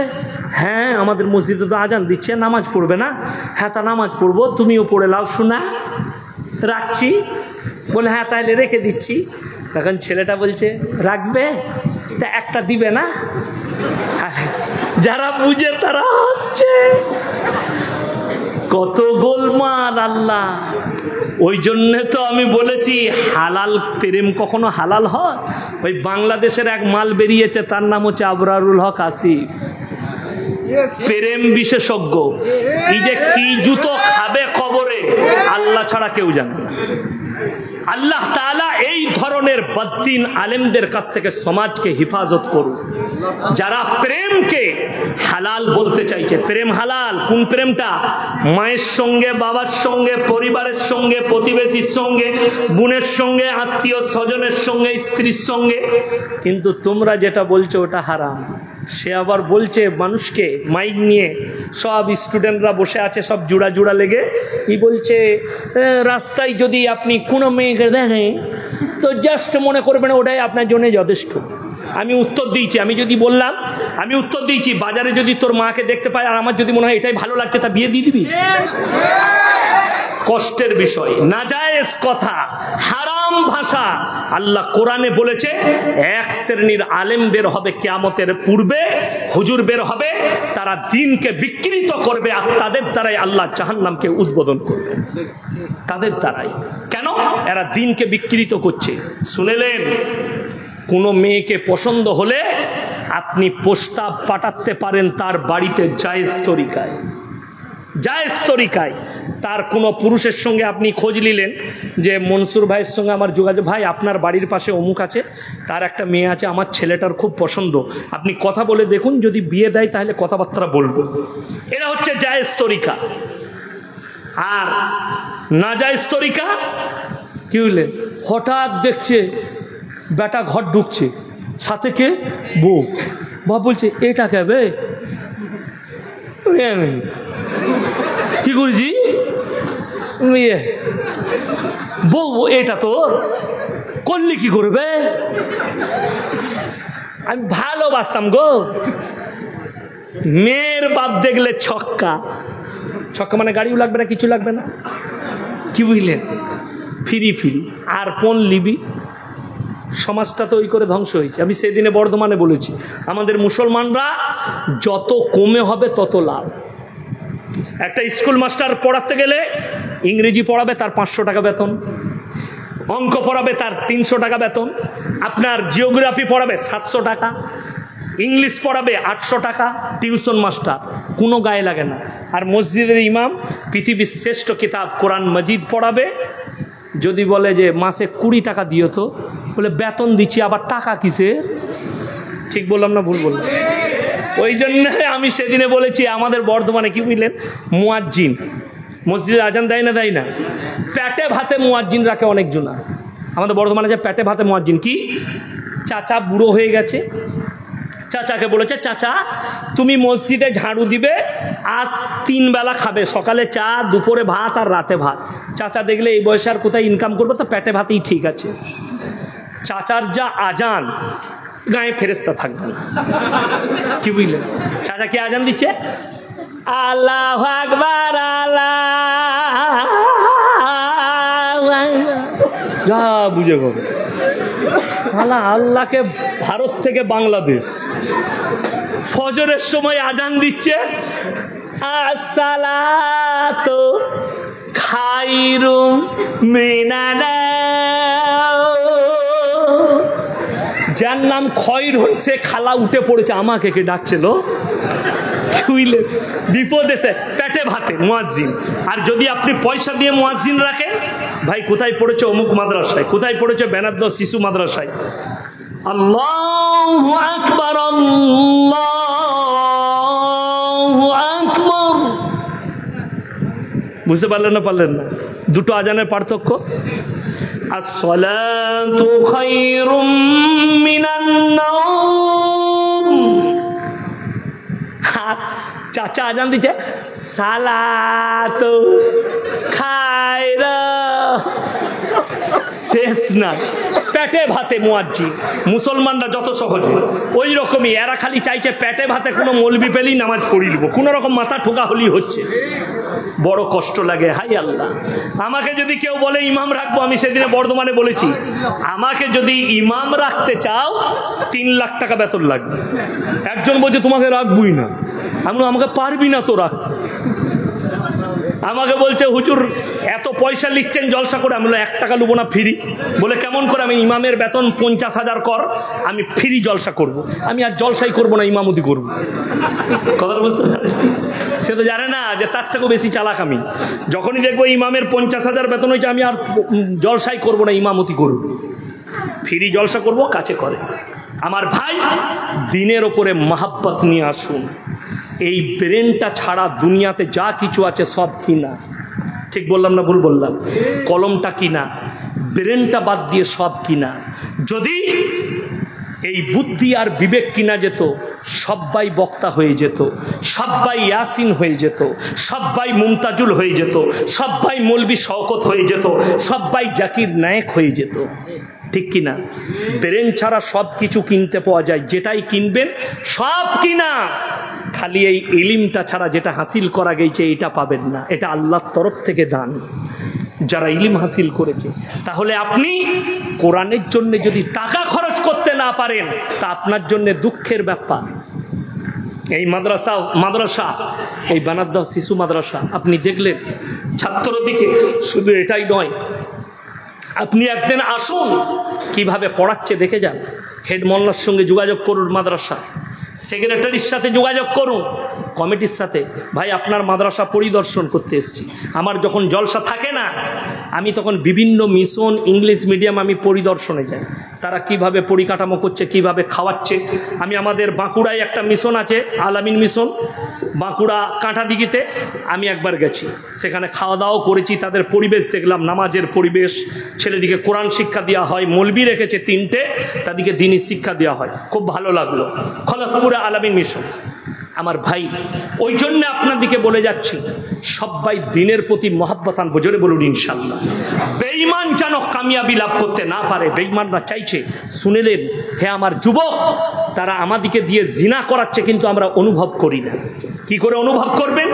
হ্যাঁ আমাদের মসজিদে তো আজান দিচ্ছে, নামাজ পড়বে না? হ্যাঁ তা নামাজ পড়বো, তুমিও পড়ে লাও শোনা। রাখছি। বলে হ্যাঁ তাহলে রেখে দিচ্ছি। তখন ছেলেটা বলছে রাখবে, তা একটা দিবে না? যারা বুঝে তারা হাসছে। কত গোলমাল আল্লাহ। ওই জন্যে তো আমি বলেছি হালাল প্রেম কখনো হালাল হয়? ওই বাংলাদেশের এক মাল বেরিয়েছে, তার নাম হচ্ছে আবরারুল হক আসিফ, প্রেম বিশেষজ্ঞ। এই যে কি জুতো খাবে কবরে আল্লাহ ছাড়া কেউ জানে না। আল্লাহ তাআলা এই ধরনের বদ্দিন আলেমদের কাছ থেকে সমাজকে হেফাজত করুন, যারা প্রেমকে হালাল বলতে চাইছে। প্রেম হালাল কোন প্রেমটা? মায়ের সঙ্গে, বাবার সঙ্গে, পরিবারের সঙ্গে, প্রতিবেশীর সঙ্গে, বোনের সঙ্গে, আত্মীয় স্বজনের সঙ্গে, স্ত্রীর সঙ্গে। কিন্তু তোমরা যেটা বলছো ওটা হারাম। সে আবার বলছে মানুষকে, মাইক নিয়ে সব স্টুডেন্টরা বসে আছে, সব জোড়া জোড়া লেগে, ই বলছে রাস্তায় যদি আপনি কোনো মেয়েকে দেখেন তো জাস্ট মনে করবেন ওটাই আপনার জন্য যথেষ্ট। আমি উত্তর দিয়েছি, আমি উত্তর দিয়েছি বাজারে যদি তোর মাকে দেখতে পাই আর আমার যদি মনে হয় এটাই ভালো লাগছে, তা বিয়ে দিয়ে দিবি? কষ্টের বিষয়, নাজায়েজ কথা, হারাম ভাষা। আল্লাহ কোরআনে বলেছে এক শ্রেণীর আলেম বের হবে কিয়ামতের পূর্বে, হুজুর বের হবে, তারা দ্বীনকে বিকৃত করবে আর তাদের দ্বারাই আল্লাহ জাহান্নামকে উদ্বোধন করবে। তাদের দ্বারাই। কেন? এরা দ্বীনকে বিকৃত করছে। শুনেলেন, কোনো মেয়েকে পছন্দ হলে আপনি প্রস্তাব পাঠাতে পারেন তার বাড়িতে জায়েজ তরিকায়, জায়েজ তরিকায়। তার কোনো পুরুষের সঙ্গে আপনি খোঁজ নিলেন যে মনসুর ভাইয়ের সঙ্গে আমার যোগাযোগ, ভাই আপনার বাড়ির পাশে অমুক আছে, তার একটা মেয়ে আছে, আমার ছেলেটার খুব পছন্দ, আপনি কথা বলে দেখুন, যদি বিয়ে দেয় তাহলে কথাবার্তা বলবো। এরা হচ্ছে জায়েজ তরিকা। আর নাজায়েজ তরিকা কি হইলেন, হঠাৎ দেখছে বেটা ঘর ঢুকছে, সাথে কে? বউ। বাপ বলছে এটা কেবে কি করেছি? বউ এটা তোর, করলি কি করবে? আমি ভালোবাসতাম গো। মেয়ের বাপ দেখলে ছক্কা, ছক্কা মানে গাড়িও লাগবে না, কিছু লাগবে না, কি বুঝলেন? ফিরি ফিরি আর কোন লিবি। সমাজটা তো ওই করে ধ্বংস হয়েছে। আমি সেদিনে বর্ধমানে বলেছি, আমাদের মুসলমানরা যত কমে হবে তত লাভ। একটা স্কুল মাস্টার পড়াতে গেলে ইংরেজি পড়াবে, তার 500 টাকা বেতন, অঙ্ক পড়াবে তার 300 টাকা বেতন, আপনার জিওগ্রাফি পড়াবে 700 টাকা, ইংলিশ পড়াবে 800 টাকা, টিউশন মাস্টার কোনো গায়ে লাগে না। আর মসজিদের ইমাম পৃথিবীর শ্রেষ্ঠ কিতাব কোরআন মজিদ পড়াবে, যদি বলে যে মাসে 20 টাকা দিও, তো বলে বেতন দিচ্ছি আবার টাকা কিসে? ঠিক বললাম না ভুল বললাম? ওই জন্য আমি সেদিনে বলেছি আমাদের বর্ধমানে কি বুঝলেন, মুয়াজ্জিন মসজিদে আজান দেয় না, দেয় না, পেটে ভাতে মুয়াজ্জিন রাখে অনেকজনা। আমাদের বর্ধমানে যে পেটে ভাতে মুয়াজ্জিন, কি চাচা বুড়ো হয়ে গেছে, চাচাকে বলেছে চাচা তুমি মসজিদে ঝাড়ু দিবে আর 3 বেলা খাবে, সকালে চা, দুপুরে ভাত আর রাতে ভাত। চাচা দেখলে এই বয়সে আর কোথায় ইনকাম করবে, তো পেটে ভাতেই ঠিক আছে। চাচার যা আজান, গায়ে ফেরেস্তা থাকবে না, কি বুঝলেন? চাচা কি আজান দিচ্ছে? আল্লাহু আকবার, আল্লাহ, যা বুঝে গবে। আল্লাহকে ভারত থেকে বাংলাদেশ ফজরের সময় আজান দিচ্ছে, আসসালাতু খায়রুম মিনান্নাওম। যার নাম খয়র হচ্ছে খালা উঠে পড়েছে, আমাকে কে ডাকছিল? বিপদ এসে পেটে ভাতে মুয়াজ্জিন। আর যদি আপনি পয়সা দিয়ে মুয়াজ্জিন রাখেন, ভাই কোথায় পড়েছে? অমুক মাদ্রাসায়। কোথায় পড়েছে? বেনাদ্দ শিশু মাদ্রাসায়। আল্লাহু আকবার, আল্লাহু আকবার। বুঝতে পারলেন না? পারলেন না? দুটো আজানের পার্থক্য। আসসালাতু খায়রুম মিনান নাওম। চাচা আজান দিচ্ছে, সালাতু খায়রা, শেষ না, পেটে ভাতে মুয়াজ্জিন। মুসলমানরা যত সহজে ওই রকমই, এরা খালি চাইছে পেটে ভাতে কোনো মৌলবি পেলেই নামাজ পড়িয়ে দেবো, কোনো রকম মাথা ঠোকা হলেই হচ্ছে। বড় কষ্ট লাগে। হাই আল্লাহ, আমাকে যদি কেউ বলে ইমাম রাখবো, আমি সেদিনে বর্ধমানে বলেছি, আমাকে যদি ইমাম রাখতে চাও 3 লাখ টাকা বেতন লাগবে। একজন বলছে তোমাকে রাখবই না, আমি আমাকে পারবি না তো রাখতে। আমাকে বলছে হুজুর এত পয়সা লিখছেন জলসা করে, আমি 1 টাকা নেবো না, ফ্রি। বলে কেমন করে? আমি ইমামের বেতন 50,000 কর, আমি ফ্রি জলসা করব। আমি আর জলসাই করব না, ইমামতি করব। কথা বুঝতে পারেন? সে তো জানে না যে তার থেকেও বেশি চালাক আমি। যখনই দেখবো ইমামের 50,000 বেতন হয়েছে, আমি আর জলসাই করব না, ইমামতি করব, ফ্রি জলসা করব, কাছে করে। আমার ভাই, দিনের ওপরে মহাব্বত নিয়ে আসুন। এই ব্রেনটা ছাড়া দুনিয়াতে যা কিছু আছে সব কিনা। ঠিক বললাম না ভুল বললাম? কলমটা কিনা, ব্রেনটা বাদ দিয়ে সব কিনা। যদি এই বুদ্ধি আর বিবেক কিনা যেত, সবাই বক্তা হয়ে যেত, সবাই ইয়াসিন হয়ে যেত, সবাই মুমতাজুল হয়ে যেত, সবাই মৌলবি শওকত হয়ে যেত, সবাই জাকির নায়েক হয়ে যেত। ঠিক কিনা? ব্রেন ছাড়া সব কিছু কিনতে পাওয়া যায়, যেটাই কিনবেন সব কিনা। খালি এই ইলিমটা ছাড়া যেটা হাসিল করা গেছে এটা পাবেন না, এটা আল্লাহর তরফ থেকে দান যারা ইলিম হাসিল করেছে। তাহলে আপনি কোরআনের জন্য যদি টাকা খরচ করতে না পারেন, তা আপনার জন্য দুঃখের ব্যাপার। এই মাদ্রাসা এই বানারদহ শিশু মাদ্রাসা আপনি দেখলেন ছাত্র দিকে, শুধু এটাই নয়, আপনি একদিন আসুন কিভাবে পড়াচ্ছে দেখে যান। হেড মোল্লার সঙ্গে যোগাযোগ করুন, মাদ্রাসা সেক্রেটারির সাথে যোগাযোগ করুন, কমিটির সাথে। ভাই আপনার মাদ্রাসা পরিদর্শন করতে এসেছি। আমার যখন জলসা থাকে না, আমি তখন বিভিন্ন মিশন ইংলিশ মিডিয়াম আমি পরিদর্শনে যাই, তারা কিভাবে পরিকাঠামো করছে, কিভাবে খাওয়াচ্ছে। আমি আমাদের বাঁকুড়ায় একটা মিশন আছে, আলামিন মিশন, বাঁকুড়া কাঁটাদিঘিতে, আমি একবার গেছি, সেখানে খাওয়া দাওয়াও করেছি। তাদের পরিবেশ দেখলাম, নামাজের পরিবেশ, ছেলেদিকে কোরআন শিক্ষা দেওয়া হয়, মৌলবি রেখেছে 3টে, তাদেরকে দিনী শিক্ষা দেওয়া হয়, খুব ভালো লাগলো। খলকপুরে আলামিন মিশন। আমার ভাই, ওই জন্য আপনাদিকে বলে যাচ্ছি, সবাই দিনের প্রতি মহাব্বত আনবো, জোরে বলুন ইনশাল্লাহ। বেঈমান যেন কামিয়াবি লাভ করতে না পারে। বেঈমানরা চাইছে, শুনেলেন হে আমার যুবক, তারা আমাদিকে দিয়ে জিনা করাচ্ছে, কিন্তু আমরা অনুভব করি না। কি করে অনুভব করবেন?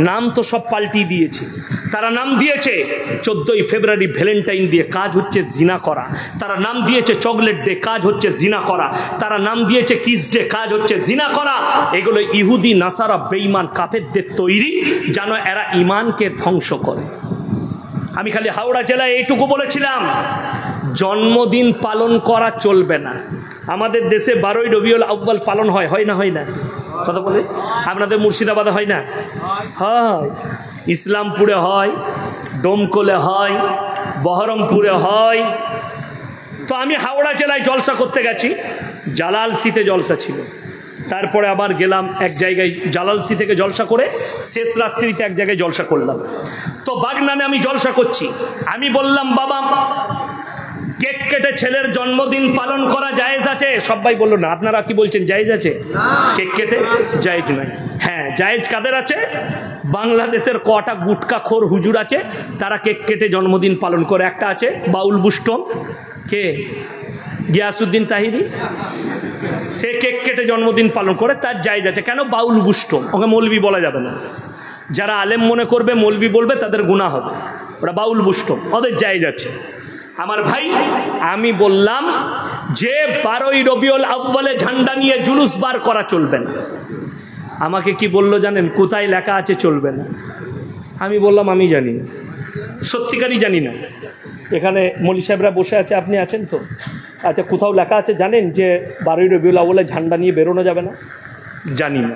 নাম তো সব পাল্টিয়ে দিয়েছে। তারা নাম দিয়েছে 14ই ফেব্রুয়ারি ভ্যালেন্টাইন দিয়ে, কাজ হচ্ছে জিনা করা। তারা নাম দিয়েছে চকলেট ডে, কাজ হচ্ছে জিনা করা। তারা নাম দিয়েছে কিস ডে, কাজ হচ্ছে জিনা করা। এগুলো ইহুদি নাসারা বেঈমান কাফেরদের তৈরি, যেন এরা ইমানকে ধ্বংস করে। আমি খালি হাওড়া জেলায় এইটুকু বলেছিলাম, জন্মদিন পালন করা চলবে না। আমাদের দেশে 12ই রবিউল আউয়াল পালন হয়, হয় না? হয় না? কথা বলে আপনাদের মুর্শিদাবাদে হয় না? হয়, ইসলামপুরে হয়, ডোমকলে হয়, বহরমপুরে হয়। তো আমি হাওড়া জেলায় জলসা করতে গেছি, জালালসিতে জলসা ছিল। তারপরে আবার গেলাম এক জায়গায়, জালালসি থেকে জলসা করে শেষ রাত্রিতে এক জায়গায় জলসা করলাম। তো বাগনানে আমি জলসা করছি, আমি বললাম বাবা কেক কেটে ছেলের জন্মদিন পালন করা জায়েজ আছে? সবাই বললো না। আপনারা কি বলছেন, জায়েজ আছে? কেক কেটে জায়েজ নাই। হ্যাঁ, জায়েজ কাদের আছে? বাংলাদেশের কটা গুটকাখোর হুজুর আছে, তারা কেক কেটে জন্মদিন পালন করে। একটা আছে বাউল বুস্টম, কে? গিয়াসউদ্দিন তাহিরি, সে কেক কেটে জন্মদিন পালন করে, তার জায়েজ আছে। কেন? বাউল বুস্টম, ওকে মৌলবি বলা যাবে না। যারা আলেম মনে করবে মৌলবি বলবে, তাদের গুনাহ হবে। ওরা বাউল বুস্টম, ওদের জায়েজ আছে। আমার ভাই, আমি বললাম যে 12ই রবিউল আউয়ালে ঝান্ডা নিয়ে জুলুস বার করা চলবে না। আমাকে কি বললো জানেন? কোথায় লেখা আছে চলবে না? আমি বললাম আমি জানি না, সত্যিকারই জানি না। এখানে মলি সাহেবরা বসে আছে, আপনি আছেন তো? আচ্ছা, কোথাও লেখা আছে জানেন যে 12ই রবিউল আউয়ালে ঝান্ডা নিয়ে বেরোনো যাবে না? জানি না।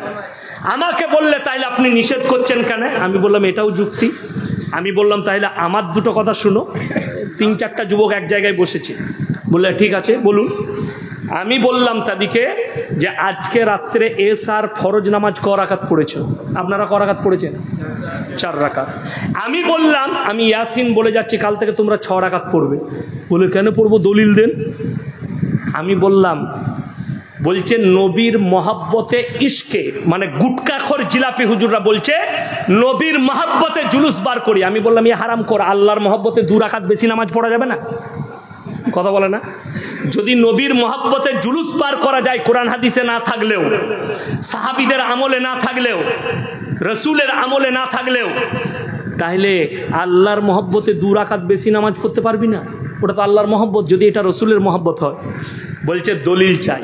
আমাকে বললে তাইলে আপনি নিষেধ করছেন কেন? আমি বললাম এটাও যুক্তি। আমি বললাম তাহলে আমার দুটো কথা শুনো। 3-4টা যুবক এক জায়গায় বসেছে, বললে ঠিক আছে বলুন। আমি বললাম তাদেরকে যে আজকে রাত্রে এশার ফরজ নামাজ ক রাকাত পড়েছো? আপনারা ক রাকাত পড়েছেন? 4 রাকাত। আমি বললাম আমি ইয়াসিন বলে যাচ্ছি, কাল থেকে তোমরা 6 রাকাত পড়বে। বলে কেন পড়বো? দলিল দেন। আমি বললাম, বলছে নবীর মহাব্বতে ইশকে, মানে গুটকাখোর জিলাপি হুজুররা বলছে নবীর মহাব্বতে জুলুস বার করি। আমি বললাম এ হারাম কর, আল্লাহর মহাব্বতে 2 রাকাত বেশি নামাজ পড়া যাবে না? কথা বলে না? যদি নবীর মহাব্বতে জুলুস বার করা যায়, কোরআন হাদিসে না থাকলেও, সাহাবীদের আমলে না থাকলেও, রসুলের আমলে না থাকলেও, তাহলে আল্লাহর মহব্বতে 2 রাকাত বেশি নামাজ পড়তে পারবি না? ওটা তো আল্লাহর মহব্বত, যদি এটা রসুলের মহব্বত হয়। বলছে দলিল চাই।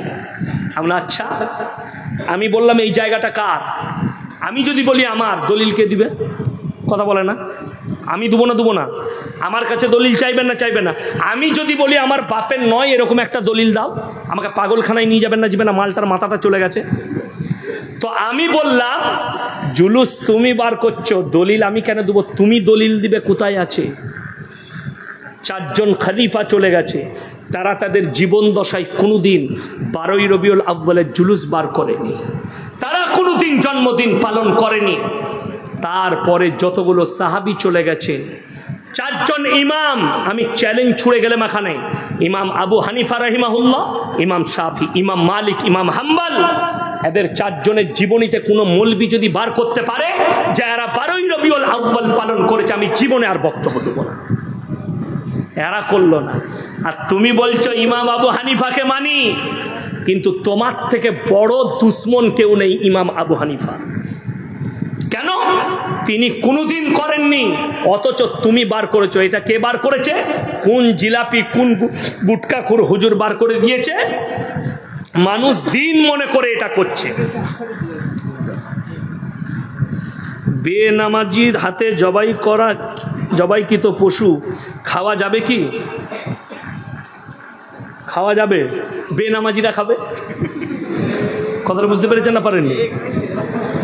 আমরা আচ্ছা, আমি বললাম এই জায়গাটা কার? আমি যদি বলি আমার, দলিল কে দিবে? কথা বলে না? আমি দেবো না? আমার কাছে দলিল চাইবেন না? আমি যদি বলি আমার বাপের নয়, এরকম একটা দলিল দাও, আমাকে পাগলখানায় নিয়ে যাবেন না? মালটার মাথাটা চলে গেছে। তো আমি বললাম জুলুস তুমি বার করছো, দলিল আমি কেন দেবো? তুমি দলিল দিবে কোথায় আছে? 4 জন খলিফা চলে গেছে, তারা তাদের জীবন দশায় কোনোদিন 12ই রবিউল আউয়ালের জুলুস বার করেনি, তারা কোনোদিন জন্মদিন পালন করেনি। তারপরে যতগুলো সাহাবী চলে গেছে, 4 জন ইমাম, আমি চ্যালেঞ্জ ছুড়ে গেলাম এখানে, ইমাম আবু হানিফা রাহিমাহুল্লাহ, ইমাম শাফি, ইমাম মালিক, ইমাম হাম্বল, এদের 4 জনের জীবনীতে কোনো মৌলবি যদি বার করতে পারে যে এরা 12ই রবিউল আউয়াল পালন করেছে, আমি জীবনে আর বক্তব্য দেবো না। এরা করলো না। আর তুমি বলছো ইমাম আবু হানিফাকে মানি, কিন্তু তোমার থেকে বড় দুশ্মন কেউ নেই ইমাম আবু হানিফা। কেন? তিনি কোনোদিন করেননি, অথচ তুমি বার করেছো। এটা কে বার করেছে? কোন জিলাপি, কোন গুটকাখোর হুজুর বার করে দিয়েছে? মানুষ দিন মনে করে এটা করছে। বেনামাজির হাতে জবাইকৃত পশু খাওয়া যাবে কি? খাওয়া যাবে? বেনামাজিরা খাবে? কথাটা বুঝতে পেরেছেন না পারেননি?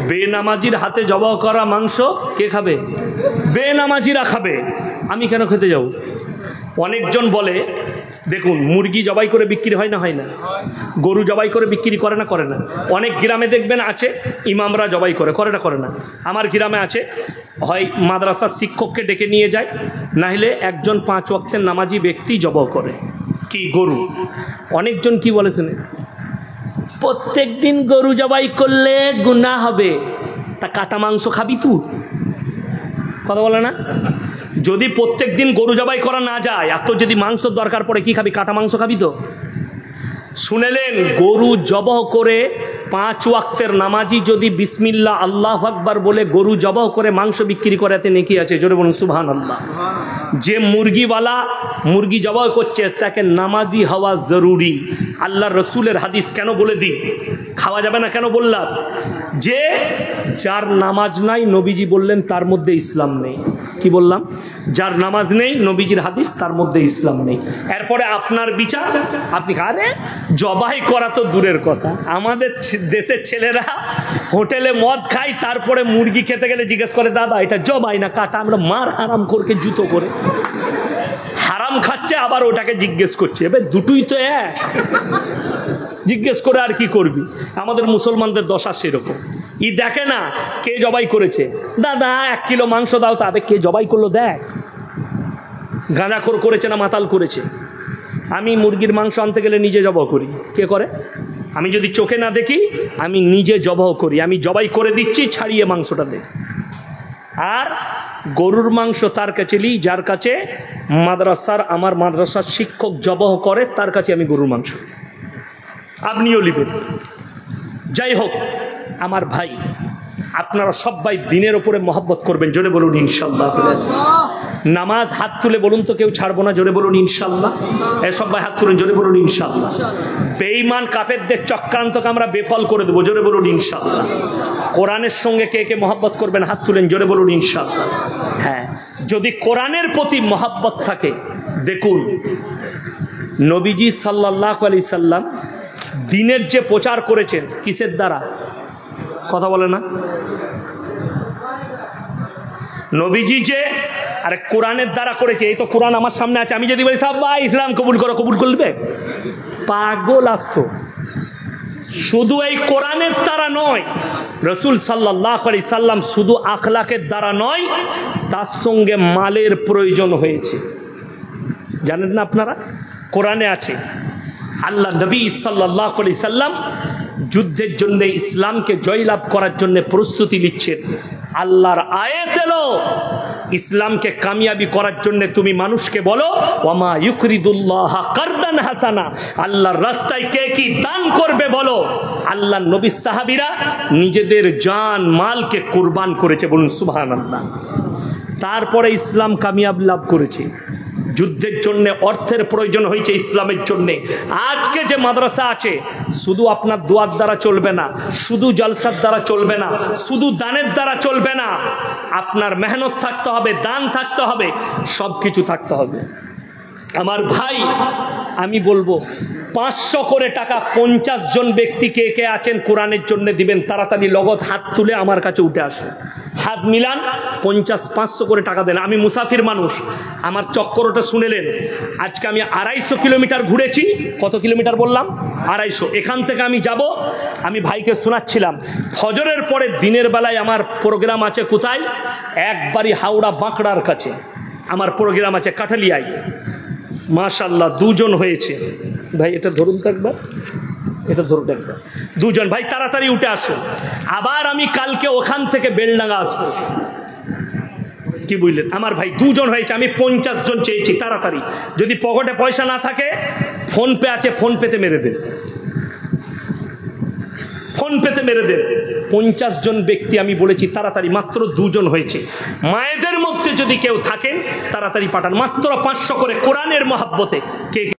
বেনামাজির হাতে জবাই করা মাংস কে খাবে? বেনামাজিরা খাবে। আমি কেন খেতে যাব? অনেকজন বলে, দেখুন মুরগি জবাই করে বিক্রি হয় না? গরু জবাই করে বিক্রি করে না? অনেক গ্রামে দেখবেন আছে ইমামরা জবাই করে না? আমার গ্রামে আছে, হয় মাদ্রাসার শিক্ষককে ডেকে নিয়ে যায়, নাহলে একজন 5 ওয়াক্তের নামাজি ব্যক্তি জবাই করে কি গরু। অনেকজন কি বলেছেন, প্রত্যেক দিন গরু জবাই করলে গুনাহ হবে, তা কাটা মাংস খাবি তুই? কথা বলে না? যদি প্রত্যেক দিন গরু জবাই করা না যায়, আর তোর যদি মাংসর দরকার পড়ে, কি খাবি? কাটা মাংস খাবি তো? শুনেলেন, গরু জবাই করে 5 ওয়াক্তের নামাজি যদি বিসমিল্লাহ আল্লাহু আকবার বলে গরু জবাই করে মাংস বিক্রি করে, এতে নেকি আছে? জোরে বলুন সুবহানাল্লাহ। যে মুরগিওয়ালা মুরগি জবাই করছে, তাকে নামাজি হওয়া জরুরি। আল্লাহ রসুলের হাদিস কেন বলে দিই, খাওয়া যাবে না কেন বললাম? যে যার নামাজ নাই, নবীজি বললেন তার মধ্যে ইসলাম নেই। কি বললাম? যার নামাজ নেই, নবীজির হাদিস, তার মধ্যে ইসলাম নেই। এরপরে আপনার বিচার, আপনি আরে জবাই করা তো দূরের কথা, আমাদের দেশের ছেলেরা হোটেলে মদ খায়, তারপরে মুরগি খেতে গেলে জিজ্ঞেস করে, দাদা এটা জবাই না কাটা? আমরা মার হারাম করকে জুতো করে হারাম খাচ্ছে, আবার ওটাকে জিজ্ঞেস করছে। এবার দুটোই তো এক, জিজ্ঞেস করে আর কি করবি? আমাদের মুসলমানদের দশা সেরকম। দেখে না কে জবাই করেছে, দাদা 1 কিলো মাংস দাও, তবে কে জবাই করলো দেখ। গাঁজাখোর করেছে না মাতাল করেছে? আমি মুরগির মাংস আনতে গেলে নিজে জবাই করি। কে করে? আমি যদি চোখে না দেখি, আমি নিজে জবাই করি। আমি জবাই করে দিচ্ছি, ছাড়িয়ে মাংসটা দে। আর গরুর মাংস তার কাছে নিই যার কাছে আমার মাদ্রাসার শিক্ষক জবাই করে, তার কাছে আমি গরুর মাংস। আপনিও নেবেন। যাই হোক আমার ভাই, আপনারা সবাই দিনের ওপরে মহব্বত করবেন। জোরে বলুন ইনশাআল্লাহ। নামাজ হাত তুলে বলুন তো, কেউ ছাড়বো না। জোরে বলুন ইনশাআল্লাহ। সবাই হাত তুলেন, জোরে বলুন ইনশাআল্লাহ। বেঈমান কাফেরদের চক্রান্তকে আমরা বেফল করে দেবো। জোরে বলুন ইনশাআল্লাহ। কোরআনের সঙ্গে কে কে মহব্বত করবেন হাত তুলেন, জোরে বলুন ইনশাআল্লাহ। হ্যাঁ, যদি কোরআনের প্রতি মহব্বত থাকে, দেখুন নবীজি সাল্লাল্লাহু আলাইহি সাল্লাম দিনের যে প্রচার করেছেন, কিসের দ্বারা? কথা বলে না? নবীজি যে আরে কোরআনের দ্বারা করেছে। এই তো কোরআন আমার সামনে আছে, আমি যদি বলি সবাই ইসলাম কবুল করো, কবুল করবে? পাগল আসতো। শুধু এই কোরআনের দ্বারা নয়, রসুল সাল্লাল্লাহু আলাইহি সাল্লাম শুধু আখলাকের দ্বারা নয়, তার সঙ্গে মালের প্রয়োজন হয়েছে। জানেন না আপনারা? কোরআনে আছে আল্লাহ নবী সাল্লাল্লাহু আলাইহি সাল্লাম যুদ্ধের জন্য ইসলামকে জয়লাভ করার জন্য প্রস্তুতি নিচ্ছেন। আল্লাহর আয়াত এলো, ইসলামকে কামিয়াবি করার জন্য তুমি মানুষকে বলো ওয়ামা ইউকরিদুল্লাহ কারদান হাসানা, আল্লাহর রাস্তায় কে কি দান করবে বলো। আল্লাহ নবী সাহাবীরা নিজেদের জান মালকে কুরবান করেছে। বলুন সুবহানাল্লাহ। তারপরে ইসলাম কামিয়াব লাভ করেছে। যুদ্ধের জন্য অর্থের প্রয়োজন হয়েছে ইসলামের জন্য। আজকে যে মাদ্রাসা আছে, শুধু আপনার দোয়ার দ্বারা চলবে না, শুধু জলসার দ্বারা চলবে না, শুধু দানের দ্বারা চলবে না, আপনার মেহনত থাকতে হবে, দান থাকতে হবে, সব কিছু থাকতে হবে। আমার ভাই, আমি বলবো 500 করে টাকা 50 জন ব্যক্তি কে কে আছেন কোরআনের জন্য দিবেন, তাড়াতাড়ি লগত হাত তুলে আমার কাছে উঠে আসুন। হাত মিলান, 50-500 করে টাকা দেন। আমি মুসাফির মানুষ, আমার চক্করটা শুনেলেন। আজকে আমি 250 কিলোমিটার ঘুরেছি। কত কিলোমিটার বললাম? 250। এখান থেকে আমি যাব, আমি ভাইকে শোনাচ্ছিলাম, ফজরের পরে দিনের বেলায় আমার প্রোগ্রাম আছে কোথায়? একবারই হাওড়া বাঁকড়ার কাছে আমার প্রোগ্রাম আছে, কাঠালিয়ায়। মাশাল্লাহ 2 জন হয়েছে। ভাই এটা ধরুন তো একবার, এটা ধরুন একবার। 2 জন ভাই, তাড়াতাড়ি উঠে আসুন। আবার আমি কালকে ওখান থেকে বেলডাঙ্গা আসবো। কি বুঝলেন আমার ভাই? 2 জন হয়েছে, আমি 50 জন চেয়েছি। তাড়াতাড়ি, যদি পকেটে পয়সা না থাকে, ফোনপে আছে, ফোনপেতে মেরে দেন, ফোনপেতে মেরে দেন। 50 জন ব্যক্তি আমি বলেছি, তাড়াতাড়ি। মাত্র 2 জন হয়েছে। মায়েদের মধ্যে যদি কেউ থাকেন তাড়াতাড়ি পাঠান, মাত্র 500 করে কোরআনের মহব্বতে। কে